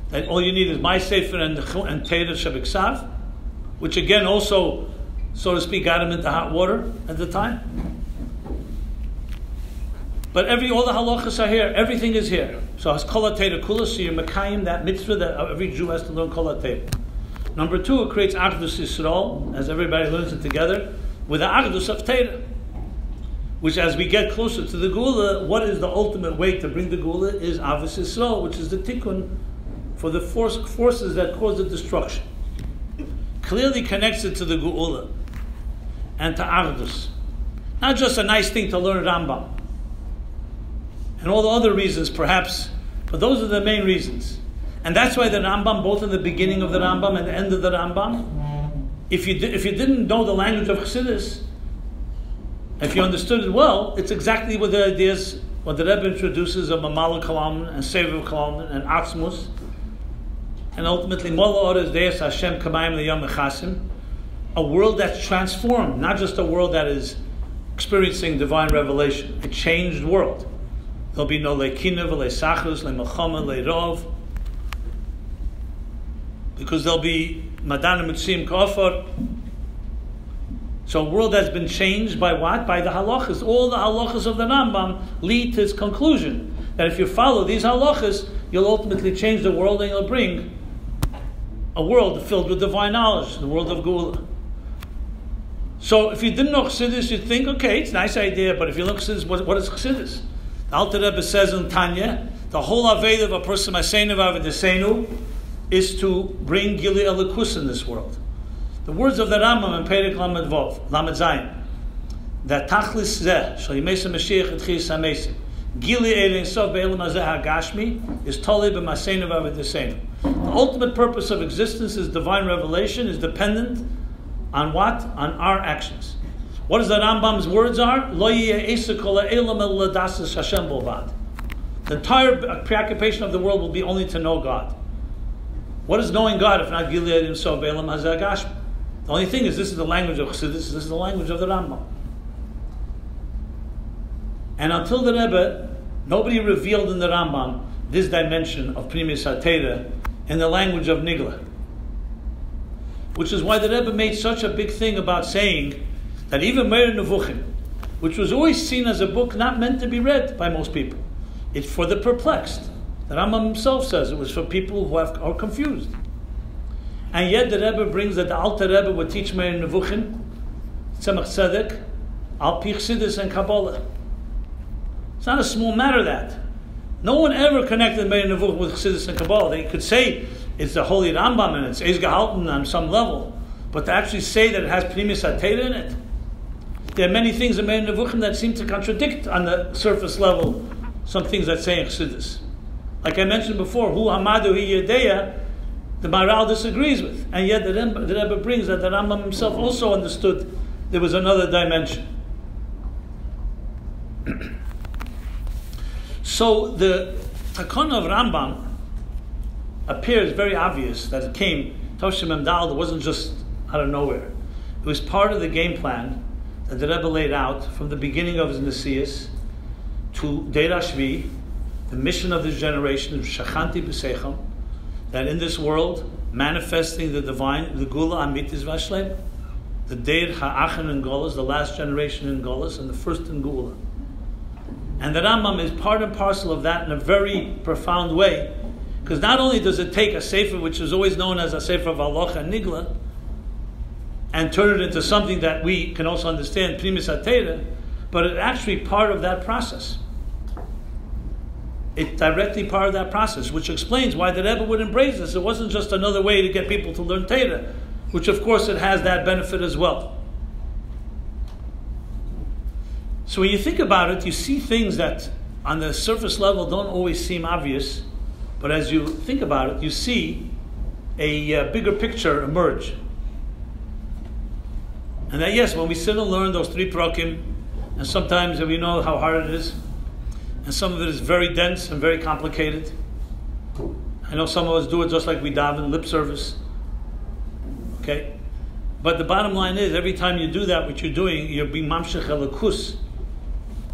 that all you need is my Sefer and Teira Shebiksav, which again also, so to speak, got him into hot water at the time. But all the halachas are here. Everything is here. So it's Kol HaTeira Kula, so you're Mekayim, that mitzvah that every Jew has to learn Kol HaTeira. Number two, it creates Achdus Yisrael, as everybody learns it together, with the Achdus of Teira. Which, as we get closer to the Gula, what is the ultimate way to bring the Gula is Avos Yisrael, which is the tikkun for the forces that cause the destruction. Clearly connects it to the Gula and to Achdus. Not just a nice thing to learn Rambam. And all the other reasons, perhaps, but those are the main reasons. And that's why the Rambam, both in the beginning of the Rambam and the end of the Rambam, if you didn't know the language of Chassidus, if you understood it well, it's exactly what the ideas, what the Rebbe introduces of Mamala Kalam and Sefer Kalam and Atzmus, and ultimately Mola Ores Deis Hashem Kamayim Leyam Mechasim, a world that's transformed, not just a world that is experiencing divine revelation, a changed world. There'll be no Leikina, Leisachus, Leimachama, Leirov, because there'll be Madana Mitzim Kofar. So a world that's been changed by what? By the halachas. All the halachas of the Rambam lead to his conclusion that if you follow these halachas, you'll ultimately change the world and you'll bring a world filled with divine knowledge, the world of Gula. So if you didn't know Chassidus, you'd think, okay, it's a nice idea, but if you look at Chassidus, what is Chassidus? The Alter Rebbe says in Tanya, the whole Aved of a person, Masenu Avedesenu, is to bring Gili Elikus in this world. The words of the Rambam in Perek Lamed Vov, Lamed Zayin, that Tachlis Zeh, Shal Yimesa Moshiach et Chiyas HaMesim, Gili Ein Sof Be'elam Hazeh HaGashmi, is Tolei B'Masenu Avedesenu. The ultimate purpose of existence is divine revelation, is dependent on what? On our actions. What is the Rambam's words are? Lo yeh eisa kol ha'elam el ladasas Hashem bolvad. The entire preoccupation of the world will be only to know God. What is knowing God if not Gilead himself, Be'elam Hazeh HaGashmi? The only thing is, this is the language of Chassidus, this is the language of the Rambam. And until the Rebbe, nobody revealed in the Rambam this dimension of Pnimis HaTeira in the language of Nigla. Which is why the Rebbe made such a big thing about saying that even Meir Nevuchim, which was always seen as a book not meant to be read by most people, it's for the perplexed. The Rambam himself says it was for people who are confused. And yet the Rebbe brings that the Alter Rebbe would teach Meir Nevuchim, Tzemach Tzedek, Al Pi Chassidus and Kabbalah. It's not a small matter that. No one ever connected Meir Nevuchim with Chassidus and Kabbalah. They could say it's the Holy Rambam and it's Eis Gehalten on some level, but to actually say that it has Pnimis HaTeira in it, there are many things in Meir Nevuchim that seem to contradict on the surface level some things that say in Chassidus. Like I mentioned before, Hu Hamadu Hi Yedeya, the Maharal disagrees with, and yet the Rebbe brings that the Rambam himself also understood there was another dimension. So the Takon of Rambam appears very obvious that it came, Toshim Emdal, it wasn't just out of nowhere. It was part of the game plan that the Rebbe laid out from the beginning of his Messias to Deir Shvi, the mission of this generation, of Shachanti B'Seicham, that in this world, manifesting the divine, the Gula Amitis Vashlem, the Deir Ha'achin in Golas, the last generation in Golas, and the first in Geula. And the Rambam is part and parcel of that in a very profound way, because not only does it take a sefer, which is always known as a sefer of Halacha and Nigla, and turn it into something that we can also understand, Primis HaTeira, but it's actually part of that process. It's directly part of that process, which explains why the Rebbe would embrace this. It wasn't just another way to get people to learn Torah, which of course it has that benefit as well. So when you think about it, you see things that on the surface level don't always seem obvious, but as you think about it, you see a bigger picture emerge. And that yes, when we sit and learn those 3 prakim, and sometimes we know how hard it is, and some of it is very dense and very complicated. I know some of us do it just like we daven, lip service. Okay? But the bottom line is, every time you do that, what you're doing, you're being mamshech elikus.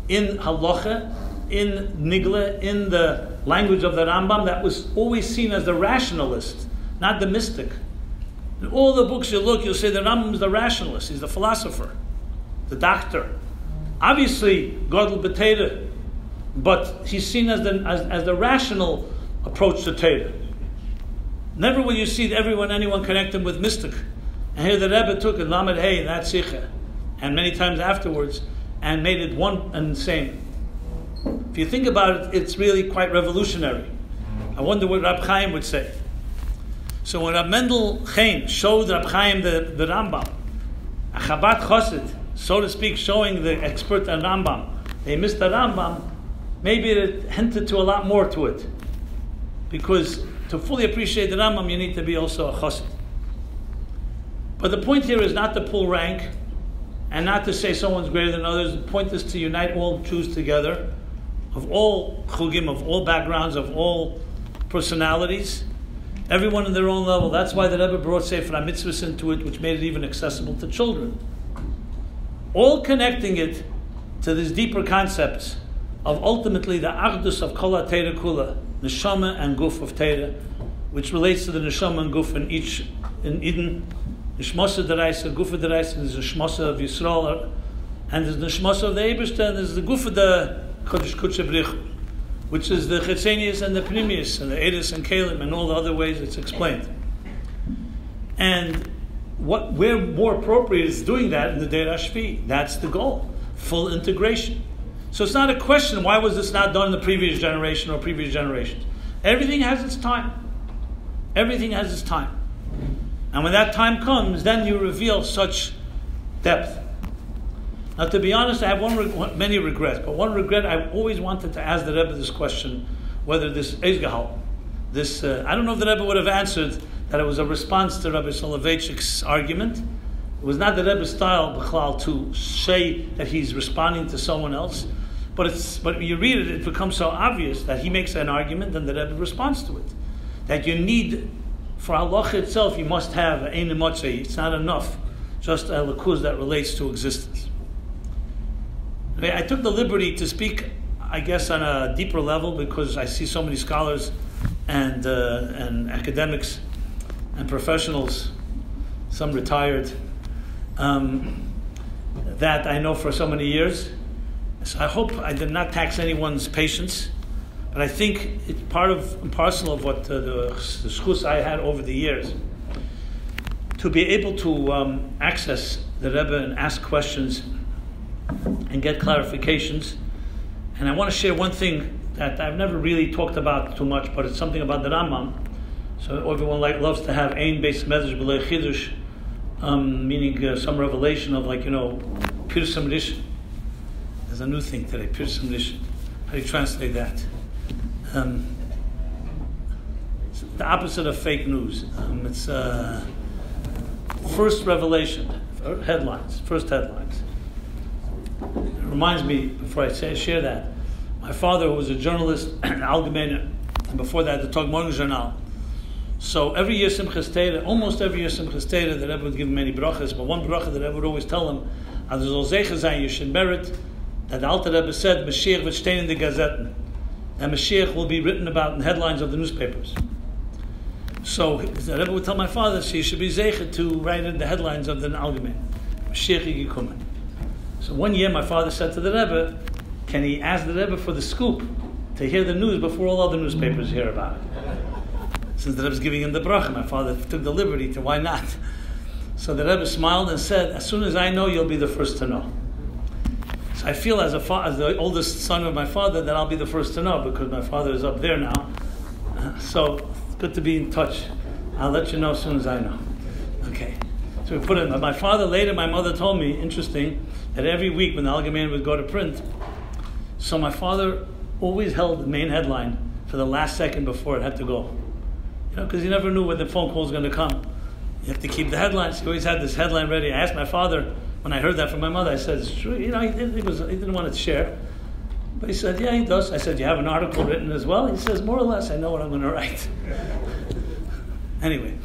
In halacha, in nigla, in the language of the Rambam, that was always seen as the rationalist, not the mystic. In all the books you look, you'll say the Rambam is the rationalist, he's the philosopher, the doctor. Obviously, Godel b'Teira, but he's seen as the rational approach to Torah. Never will you see anyone connect him with mystic. And here the Rebbe took it, Lamed Hey, and that Sikha, and many times afterwards, and made it one and the same. If you think about it, it's really quite revolutionary. I wonder what Rab Chaim would say. So when Rab Mendel Chaim showed Rab Chaim the Rambam, a Chabad Chosid, so to speak, showing the expert on Rambam, they missed the Rambam, maybe it hinted to a lot more to it. Because to fully appreciate the Rambam, you need to be also a Chosid. But the point here is not to pull rank, and not to say someone's greater than others. The point is to unite all Jews together, of all chugim, of all backgrounds, of all personalities, everyone in their own level. That's why the Rebbe brought Sefer HaMitzvahs into it, which made it even accessible to children. All connecting it to these deeper concepts of ultimately the Achdus of Kol HaTeira Kula, Neshama and Guf of Teira, which relates to the Neshama and Guf in Eden. Neshmasa Deraisa, Gufa Deraisa, and there's the Shmasa of Yisrael, and there's the Shmasa of the Ebershter, and there's the Gufa the Kodesh Kutshe Brich, which is the Chetzenius and the Pnimius, and the Edis and Kalim, and all the other ways it's explained. And where more appropriate is doing that in the Deir HaShvi. That's the goal, full integration. So it's not a question, why was this not done in the previous generation or previous generations? Everything has its time. Everything has its time. And when that time comes, then you reveal such depth. Now, to be honest, I have many regrets, but one regret, I've always wanted to ask the Rebbe this question, whether this Eizgehal, I don't know if the Rebbe would have answered that it was a response to Rabbi Soloveitchik's argument. It was not the Rebbe's style, B'chlal, to say that he's responding to someone else, but when you read it, it becomes so obvious that he makes an argument and the Rebbe responds to it. That you need, for halacha itself, you must have ein emotzei. It's not enough, just a lakuz that relates to existence. I took the liberty to speak, I guess, on a deeper level because I see so many scholars and academics and professionals, some retired, that I know for so many years. So I hope I did not tax anyone's patience. But I think it's part and parcel of what the schus I had over the years. To be able to access the Rebbe and ask questions and get clarifications. And I want to share one thing that I've never really talked about too much, but it's something about the Rambam. So everyone loves to have ein beis medrash b'lei chidush, meaning some revelation of pirsum rishon. There's a new thing today, pirsum rishon. How do you translate that? It's the opposite of fake news. It's first revelation, first headlines. It reminds me, before I share that, my father, who was a journalist, an Allgemeiner, and before that, the Tag Morgen Journal. So every year Simchas Torah, almost every year Simchas Torah, the Rebbe would give him many brachas, but one bracha the Rebbe would always tell him, as zol zecher sein, you should merit, that the Alter Rebbe said, Moshiach wird stehen in the Gazetten. And Moshiach will be written about in headlines of the newspapers. So the Rebbe would tell my father, she should be zeichet to write in the headlines of the Allgemein. Moshiach yikumen. So one year my father said to the Rebbe, can he ask the Rebbe for the scoop to hear the news before all other newspapers hear about it? Since the Rebbe's giving him the bracha, my father took the liberty to, why not? So the Rebbe smiled and said, as soon as I know, you'll be the first to know. So I feel as the oldest son of my father that I'll be the first to know because my father is up there now. So it's good to be in touch. I'll let you know as soon as I know. Okay. So we put it in. My father later, my mother told me, interesting, that every week when the Algemein would go to print, so my father always held the main headline for the last second before it had to go. Because you never knew when the phone call was going to come. You have to keep the headlines. He always had this headline ready. I asked my father, when I heard that from my mother, I said, it's true. He didn't want to share. But he said, yeah, he does. I said, you have an article written as well? He says, more or less, I know what I'm going to write. Anyway,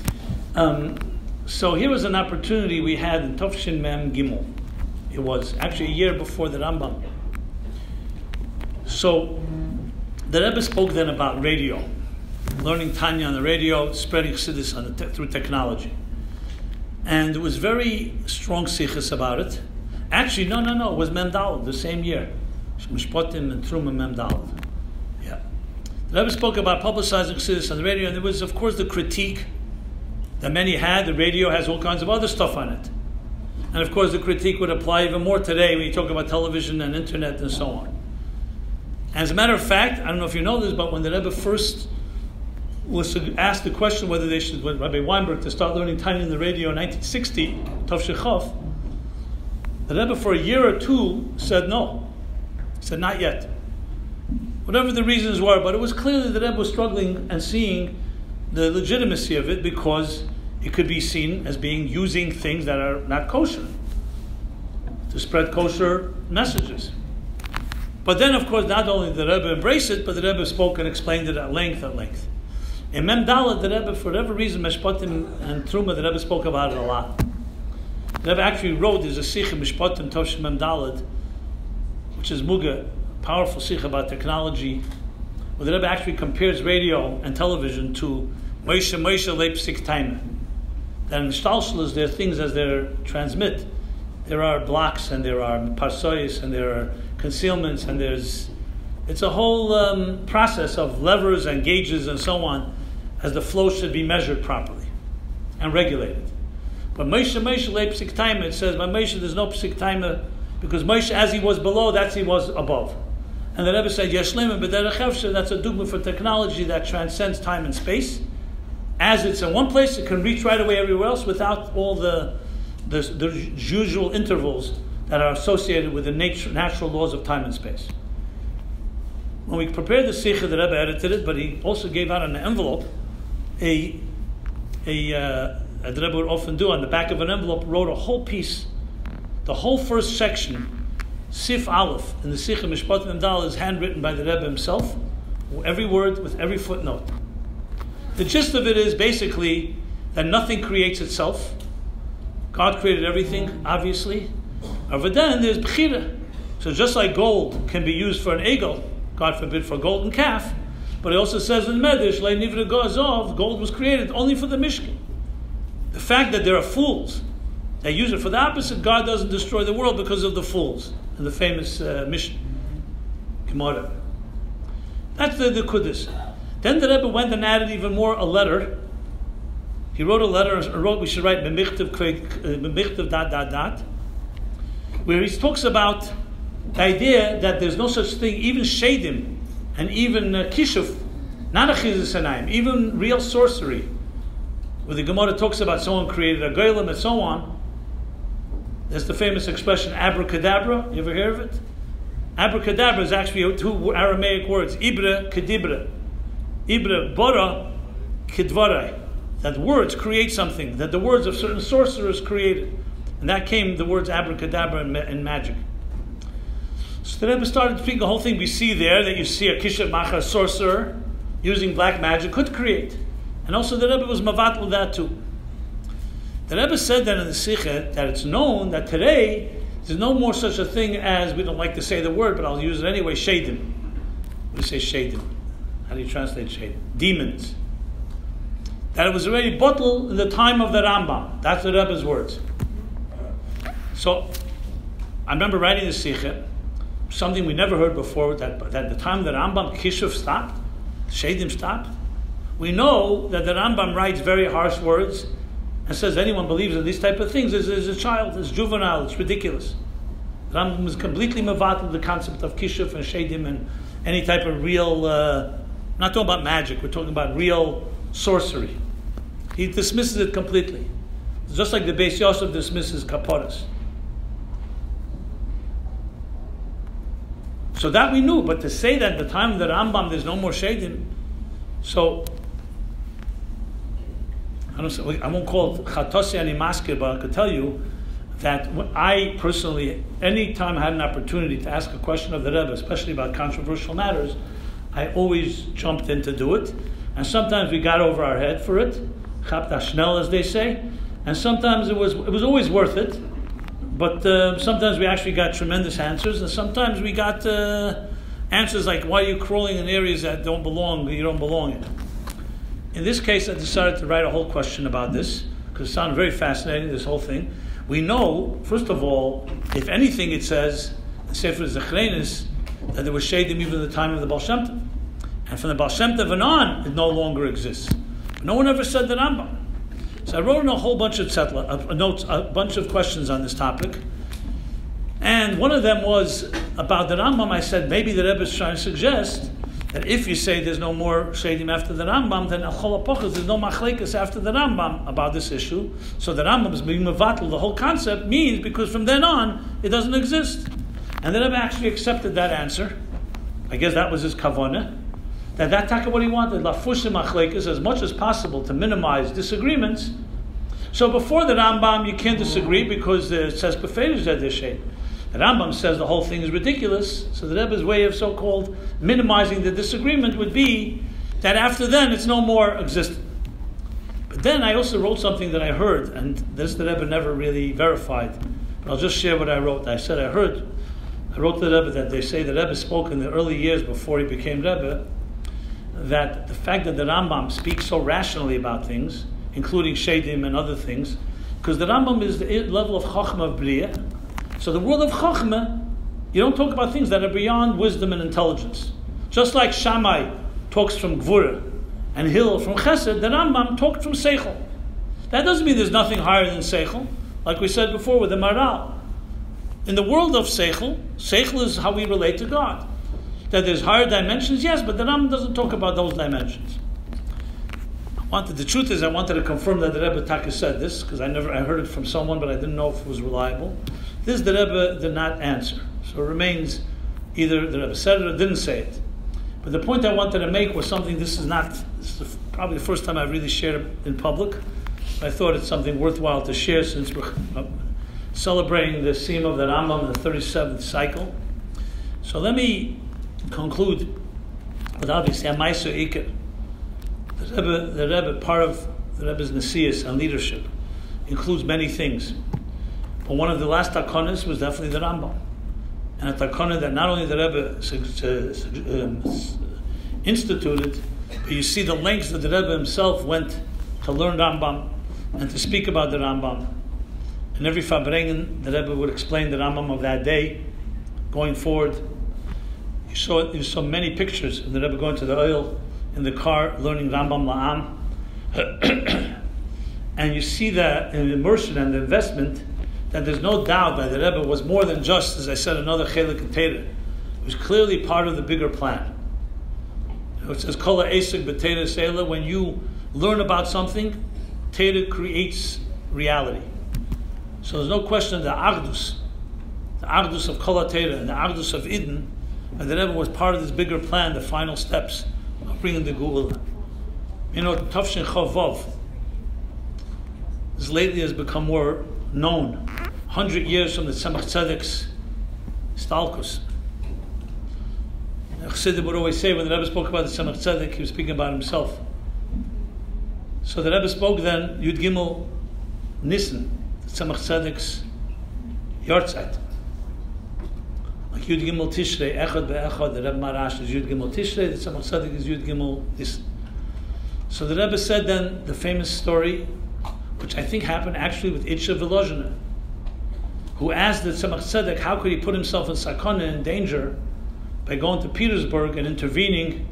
so here was an opportunity we had in Tovshin Mem Gimel. It was actually a year before the Rambam. So the Rebbe spoke then about radio, learning Tanya on the radio, spreading Chassidus through technology. And there was very strong sichas about it. Actually, no, it was Mem Daled, the same year. Mishpotim and Truma Mem Daled. Yeah. The Rebbe spoke about publicizing Chassidus on the radio, and there was, of course, the critique that many had. The radio has all kinds of other stuff on it. And of course, the critique would apply even more today when you talk about television and internet and so on. As a matter of fact, I don't know if you know this, but when the Rebbe first was asked the question whether they should, with Rabbi Weinberg, to start learning Tanya in the radio in 1960, Tov Shechov, the Rebbe for a year or two said no. He said, not yet. Whatever the reasons were, but it was clear that the Rebbe was struggling and seeing the legitimacy of it because it could be seen as being using things that are not kosher to spread kosher messages. But then, of course, not only did the Rebbe embrace it, but the Rebbe spoke and explained it at length. In Mem Daled, the Rebbe, for whatever reason, Mishpatim and Truma, the Rebbe spoke about it a lot. The Rebbe actually wrote, there's a sikh in Mishpatim Tovshin Mem Daled, which is Muga, powerful sikh about technology, where the Rebbe actually compares radio and television to Moshe Leipzig Time. That in Shtalshel, there are things as they transmit. There are blocks, and there are parsois, and there are concealments, and it's a whole process of levers and gauges and so on, as the flow should be measured properly and regulated. But Moshe Leipzig Time, it says, by Moshe there's no Psik Time, because Moshe, as he was below, that's he was above. And the Rebbe said, Yeshlim b'derech hefsher, that's a dogma for technology that transcends time and space. As it's in one place, it can reach right away everywhere else without all the usual intervals that are associated with the natural laws of time and space. When we prepared the Sikha, the Rebbe edited it, but he also gave out an envelope, the Rebbe would often do, on the back of an envelope, wrote a whole piece, the whole first section, Sif Aleph, in the Sikha Mishpatim and Dal, is handwritten by the Rebbe himself, every word with every footnote. The gist of it is basically that nothing creates itself. God created everything, obviously. But then there's Bechira. So just like gold can be used for an egel, God forbid for a golden calf, but it also says in Medrash, Le'nivra Gazov, gold was created only for the Mishkan. The fact that there are fools that use it for the opposite, God doesn't destroy the world because of the fools. In the famous Mishneh, Gemara. That's the Kudus. Then the Rebbe went and added even more a letter. He wrote a letter and wrote, we should write B'michtav ... where he talks about the idea that there's no such thing, even Shadim, and even Kishuf, not a Chizis Hanayim, even real sorcery, where the Gemara talks about someone created a Goylem and so on. There's the famous expression abracadabra. You ever hear of it? Abracadabra is actually two Aramaic words, Ibra Kedibra. Ibra Bora Kidvarai. That words create something, that the words of certain sorcerers created. And that came the words abracadabra in magic. So the Rebbe started speaking the whole thing we see there, that you see a Kishav Machar sorcerer using black magic could create. And also the Rebbe was mavatl with that too. The Rebbe said that in the Sikha, that it's known that today there's no more such a thing as, we don't like to say the word, but I'll use it anyway, Shadim. We say Shadim. How do you translate Shadim? Demons. That it was already bottled in the time of the Rambam. That's the Rebbe's words. So I remember writing the Sikha, something we never heard before, that the time that Rambam Kishuv stopped, Shadim stopped, we know that the Rambam writes very harsh words and says anyone believes in these type of things is a child, is juvenile, it's ridiculous. The Rambam is completely mevatel the concept of Kishuv and Shadim and any type of real, not talking about magic, we're talking about real sorcery. He dismisses it completely. It's just like the Beis Yosef dismisses kaparas. So that we knew, but to say that at the time of the Rambam there's no more Shadim, so I won't call it Chatosi ani maskir, but I could tell you that I personally, any time I had an opportunity to ask a question of the Rebbe, especially about controversial matters, I always jumped in to do it. And sometimes we got over our head for it, chapta schnell as they say, and sometimes it was always worth it. But sometimes we actually got tremendous answers, and sometimes we got answers like, why are you crawling in areas that you don't belong in? In this case, I decided to write a whole question about this, because it sounded very fascinating, this whole thing. We know, first of all, if anything, it says, in Sefer Zechrenis, that there was Shadim even at the time of the Baal Shem Tov. And from the Baal Shem Tov and on, it no longer exists. But no one ever said the Rambam. So I wrote in a whole bunch of notes, a bunch of questions on this topic. And one of them was about the Rambam. I said, maybe the Rebbe is trying to suggest that if you say there's no more Shadim after the Rambam, then Achol HaPochos, there's no Machlekes after the Rambam about this issue. So the Rambam is being mevatel. The whole concept means because from then on, it doesn't exist. And the Rebbe actually accepted that answer. I guess that was his kavanah. That's what he wanted, lafushim machlekes, as much as possible to minimize disagreements. So before the Rambam, you can't disagree because it says beferish that there's shade. The Rambam says the whole thing is ridiculous. So the Rebbe's way of so-called minimizing the disagreement would be that after then it's no more existent. But then I also wrote something that I heard, and this the Rebbe never really verified. But I'll just share what I wrote. I said I wrote to the Rebbe that they say the Rebbe spoke in the early years before he became Rebbe, that the fact that the Rambam speaks so rationally about things, including Shadim and other things, because the Rambam is the level of Chochmah of Bria. So the world of Chochmah, you don't talk about things that are beyond wisdom and intelligence. Just like Shammai talks from Gvura and Hillel from Chesed, the Rambam talked from Seichel. That doesn't mean there's nothing higher than Seichel, like we said before with the Maral. In the world of Seichel, Seichel is how we relate to God. That there's higher dimensions, yes, but the Rambam doesn't talk about those dimensions. The truth is, I wanted to confirm that the Rebbe Taka said this, because I heard it from someone, but I didn't know if it was reliable. This the Rebbe did not answer. So it remains either the Rebbe said it or didn't say it. But the point I wanted to make was something, this is probably the first time I've really shared it in public. I thought it's something worthwhile to share since we're celebrating the Siyum of the Rambam, the 37th cycle. So let me conclude with obviously a Maiso Iker. The Rebbe, part of the Rebbe's Nesias and leadership, includes many things. But one of the last takonas was definitely the Rambam. And a takona that not only the Rebbe instituted, but you see the lengths that the Rebbe himself went to learn Rambam and to speak about the Rambam. And every Fabrengen, the Rebbe would explain the Rambam of that day, going forward. You saw many pictures of the Rebbe going to the oil in the car, learning Rambam La'am. And you see that in the immersion and the investment, that there's no doubt that the Rebbe was more than just, as I said, another chelik and Torah. It was clearly part of the bigger plan. It says, Kol ha'esek b'Torah seila, when you learn about something, Torah creates reality. So there's no question the Agdus of Kol HaTorah and the Agdus of Eden, and the Rebbe was part of this bigger plan, the final steps of bringing the Geula. You know, Tafshin Chavov, this lately has become more known. 100 years from the Tzemach Tzedek's Stalkus. Chassidim would always say, when the Rebbe spoke about the Tzemach Tzedek, he was speaking about himself. So the Rebbe spoke then, Yud Gimel Nissen, the Tzemach Tzedek's Yortzeit. Like Yud Gimel Tishrei, Echad Be'echad, the Rebbe Marash is Yud Gimel Tishrei, the Tzemach Tzedek is Yud Gimel Nissen. So the Rebbe said then the famous story, which I think happened actually with Itcha Volozhiner. who asked the Tzemach Tzedek how could he put himself in sakana, in danger, by going to Petersburg and intervening.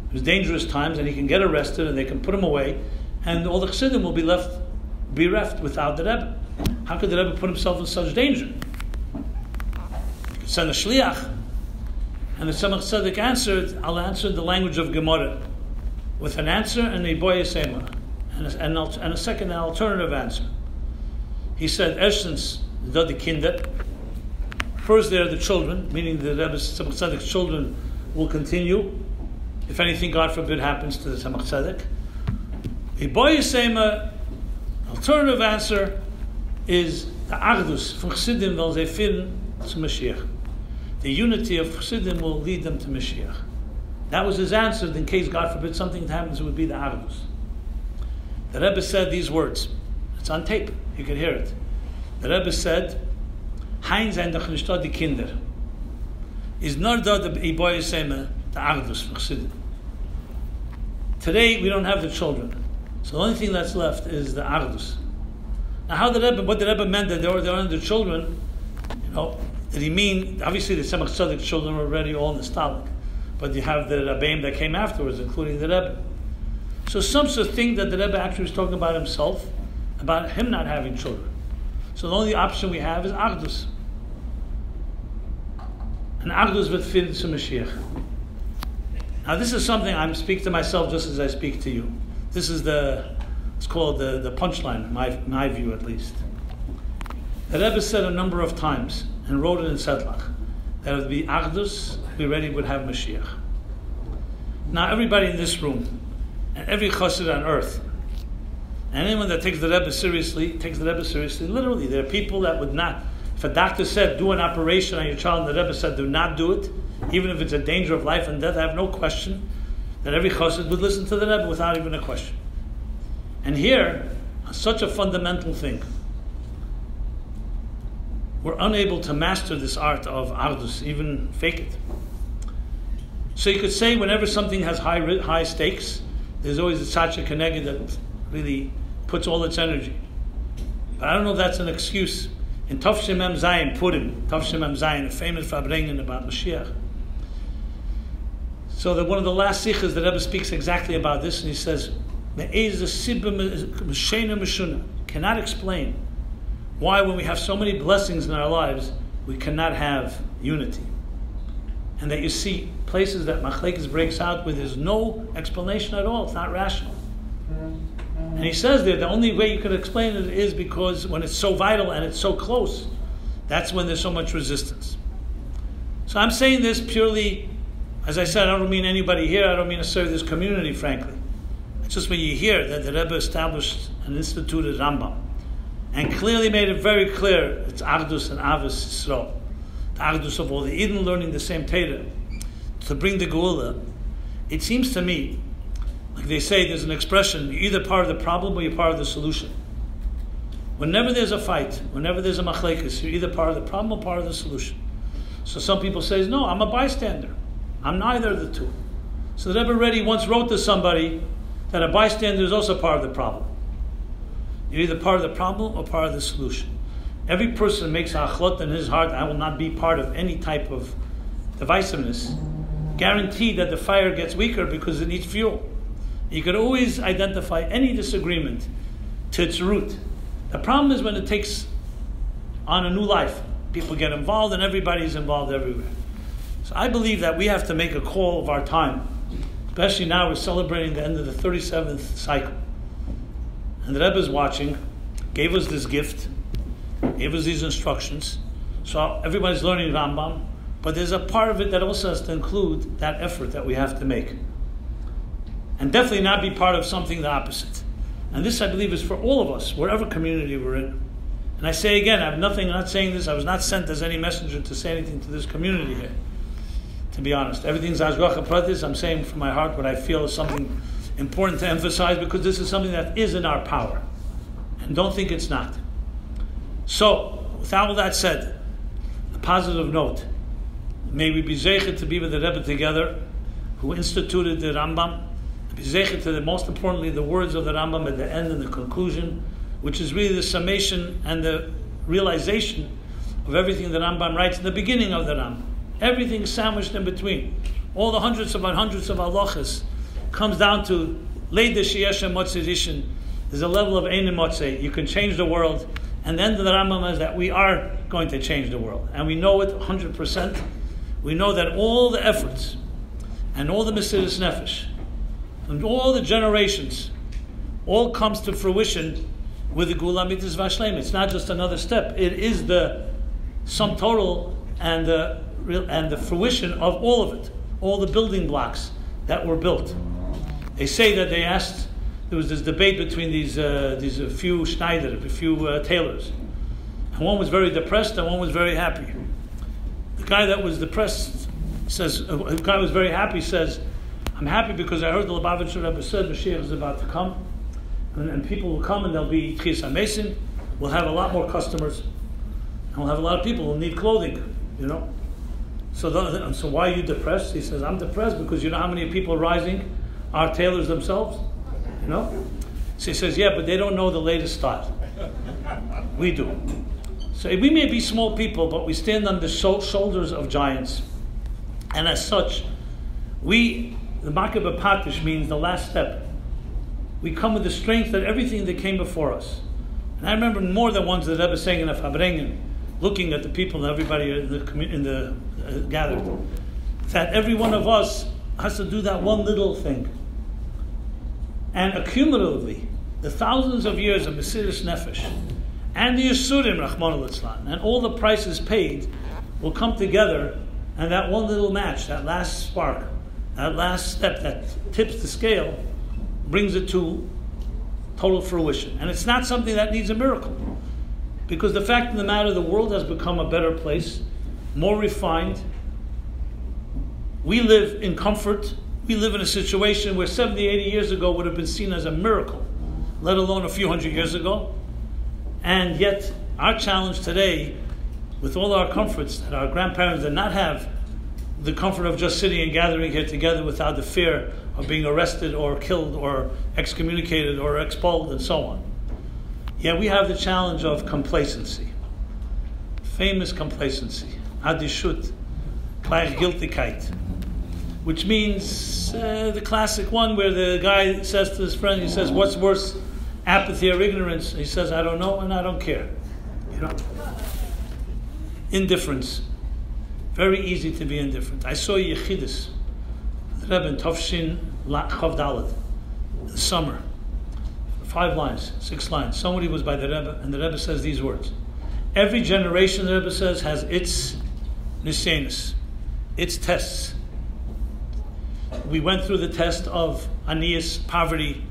It was dangerous times, and he can get arrested, and they can put him away, and all the Chassidim will be bereft without the Rebbe. How could the Rebbe put himself in such danger? He could send a shliach, and the Tzemach Tzedek answered, I'll answer in the language of Gemara, with an answer and a boy sema, and a second, an alternative answer. He said, erstens, the kinder. First, there are the children, meaning the Rebbe's Tzemach Tzedek's children will continue. If anything, God forbid, happens to the Tzemach Tzedek. A boy sema, alternative answer is the Achdus from Chassidim will they finden to Moshiach. The unity of Chassidim will lead them to Moshiach. That was his answer. In case, God forbid, something happens, it would be the Achdus. The Rebbe said these words. It's on tape. You can hear it. The Rebbe said, Hein zijn doch nicht die Kinder. Is not da the Iboye Sema, the Achdus from Chassidim. Today, we don't have the children. So the only thing that's left is the Achdus. Now, what the Rebbe meant that they were the children, did he mean, obviously the Tzemach Tzedek's children were already all nostalgic, but you have the Rebbeim that came afterwards, including the Rebbe. So some sort of think that the Rebbe actually was talking about himself, about him not having children. So the only option we have is Achdus. And Achdus wird finden zu Mashiach. Now this is something I'm speaking to myself just as I speak to you. This is it's called the punchline, my view at least. The Rebbe said a number of times, and wrote it in Sedlach, that it would be Achdus, we already would have Mashiach. Now everybody in this room, and every chassid on earth, and anyone that takes the Rebbe seriously, literally. There are people that would not, if a doctor said, do an operation on your child, and the Rebbe said, do not do it, even if it's a danger of life and death, I have no question that every chassid would listen to the Rebbe without even a question. And here, such a fundamental thing, we're unable to master this art of Achdus, even fake it. So you could say whenever something has high stakes, there's always a tzaddik keneged that really puts all its energy. But I don't know if that's an excuse. In Tov Shem Mem Zayin, Tov Shem Mem Zayin, a famous Fabrengen about Moshiach. So that one of the last sichas, the Rebbe speaks exactly about this, and he says, cannot explain why when we have so many blessings in our lives, we cannot have unity. And that you see places that machlekes breaks out where there's no explanation at all, it's not rational. And he says there, the only way you could explain it is because when it's so vital and it's so close, that's when there's so much resistance. So I'm saying this purely, as I said, I don't mean anybody here, I don't mean necessarily this community, frankly. It's just when you hear that the Rebbe established and instituted Rambam, and clearly made it very clear, it's Achdus and Avos Yisrael. The Achdus of all the Eden learning the same Torah, to bring the Geula. It seems to me, like they say, there's an expression, you're either part of the problem or you're part of the solution. Whenever there's a fight, whenever there's a machlekes, you're either part of the problem or part of the solution. So some people say, no, I'm a bystander. I'm neither of the two. So the Rebbe already once wrote to somebody that a bystander is also part of the problem. You're either part of the problem or part of the solution. Every person makes a achlot in his heart, I will not be part of any type of divisiveness. Guaranteed that the fire gets weaker because it needs fuel. You could always identify any disagreement to its root. The problem is when it takes on a new life. People get involved and everybody's involved everywhere. So I believe that we have to make a call of our time. Especially now we're celebrating the end of the 37th cycle. And the Rebbe is watching, gave us this gift, gave us these instructions. So everybody's learning Rambam, but there's a part of it that also has to include that effort that we have to make. And definitely not be part of something the opposite. And this, I believe, is for all of us, wherever community we're in. And I say again, I'm not saying this, I was not sent as any messenger to say anything to this community here, to be honest. Everything's Ashgacha Pratis. I'm saying from my heart what I feel is something important to emphasize, because this is something that is in our power. And don't think it's not. So, with all that said, a positive note, may we be zeichet to be with the Rebbe together, who instituted the Rambam, be zeichet to most importantly, the words of the Rambam at the end and the conclusion, which is really the summation and the realization of everything the Rambam writes in the beginning of the Rambam. Everything sandwiched in between. All the hundreds of halachas comes down to Leida Sheyesha Motzei. There's a level of Ein Motzei. You can change the world. And then the Rambam is that we are going to change the world. And we know it 100%. We know that all the efforts and all the Mesiras Nefesh and all the generations all comes to fruition with the Gula Mitzvah Vashleim. It's not just another step. It is the sum total and the fruition of all of it, all the building blocks that were built. They say that they asked, there was this debate between these few Schneider, a few tailors. And one was very depressed and one was very happy. The guy that was depressed says, the guy who was very happy says, I'm happy because I heard the Lubavitcher Rebbe said Moshiach is about to come. And people will come and there'll be Tchias HaMesim. We'll have a lot more customers. And we'll have a lot of people who need clothing, you know. So why are you depressed? He says, I'm depressed because you know how many people rising are tailors themselves? You know? So he says, yeah, but they don't know the latest style. We do. So we may be small people, but we stand on the shoulders of giants. And as such, the Makah B'Patish means the last step. We come with the strength that everything that came before us. And I remember more than once the Rebbe saying in a Fabrengen, looking at the people and everybody in the gathered, that every one of us has to do that one little thing. And accumulatively, the thousands of years of Mesiras Nefesh and the Yisurim, Rachmana Litzlan, and all the prices paid will come together, and that one little match, that last spark, that last step that tips the scale, brings it to total fruition. And it's not something that needs a miracle. Because the fact of the matter, the world has become a better place, more refined. We live in comfort. We live in a situation where 70, 80 years ago would have been seen as a miracle, let alone a few hundred years ago. And yet, our challenge today, with all our comforts that our grandparents did not have, the comfort of just sitting and gathering here together without the fear of being arrested or killed or excommunicated or expelled and so on. Yet we have the challenge of complacency. Famous complacency. Adishut. Gleichgültigkeit. Which means the classic one where the guy says to his friend, he says, what's worse, apathy or ignorance? He says, I don't know and I don't care. You know? Indifference. Very easy to be indifferent. I saw Yechidus, the Rebbe in Tovshin Chav Daled, in the summer. 5 lines, 6 lines. Somebody was by the Rebbe, and the Rebbe says these words. Every generation, the Rebbe says, has its nisenis, its tests. We went through the test of anias, poverty,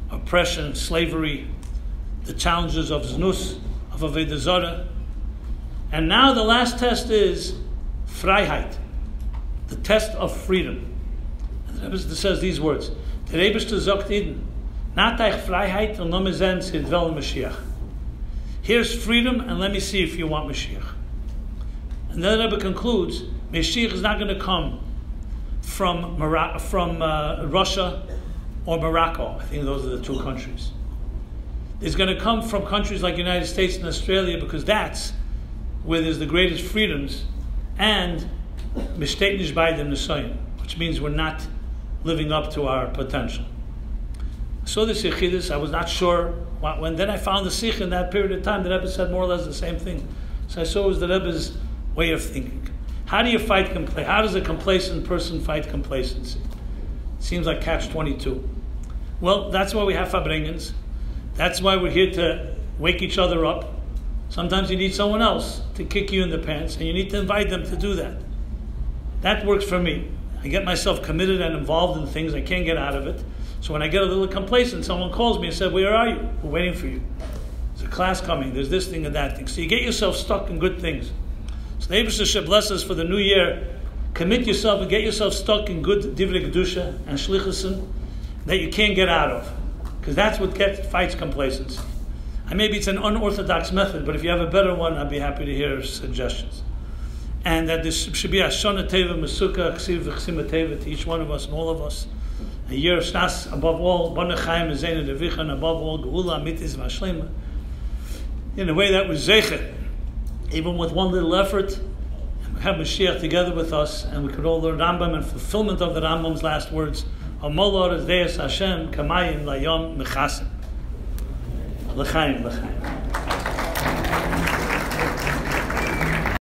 oppression, slavery, the challenges of znus, of avodah zarah. And now the last test is Freiheit, the test of freedom. And the Rebbe says these words: Der Rebbe sagt Ihnen, Natach Freiheit und lass mich sehen, Sie wollen Moshiach. Here's freedom, and let me see if you want Moshiach. And then the Rebbe concludes, Moshiach is not going to come from Russia or Morocco. I think those are the 2 countries. It's going to come from countries like the United States and Australia, because that's where there's the greatest freedoms, and mishteitnish b'aydim nesoyim, which means we're not living up to our potential. I saw this Yechidus, I was not sure when. Then I found the Sikh in that period of time. The Rebbe said more or less the same thing. So I saw it was the Rebbe's way of thinking. How do you fight How does a complacent person fight complacency? It seems like catch-22. Well, that's why we have Fabrengens. That's why we're here to wake each other up. Sometimes you need someone else to kick you in the pants, and you need to invite them to do that. That works for me. I get myself committed and involved in things. I can't get out of it. So when I get a little complacent, someone calls me and says, where are you? We're waiting for you. There's a class coming. There's this thing and that thing. So you get yourself stuck in good things. So the Eibusher should bless us for the new year. Commit yourself and get yourself stuck in good divrei kedusha and shlichusim that you can't get out of. Because that's what fights complacency. And maybe it's an unorthodox method, but if you have a better one, I'd be happy to hear suggestions. And that this should be a shana teva mesuka ksiv v'chsima teva to each one of us and all of us. A year of shnas, above all, bana chaim zayna devicha, and above all, geula mitis v'ashlema. In a way that was zeicher even with one little effort, and we have Moshiach together with us, and we could all learn Rambam and fulfillment of the Rambam's last words. Hamolor is deis Hashem kamayim layom mechasim. L'chaim, l'chaim.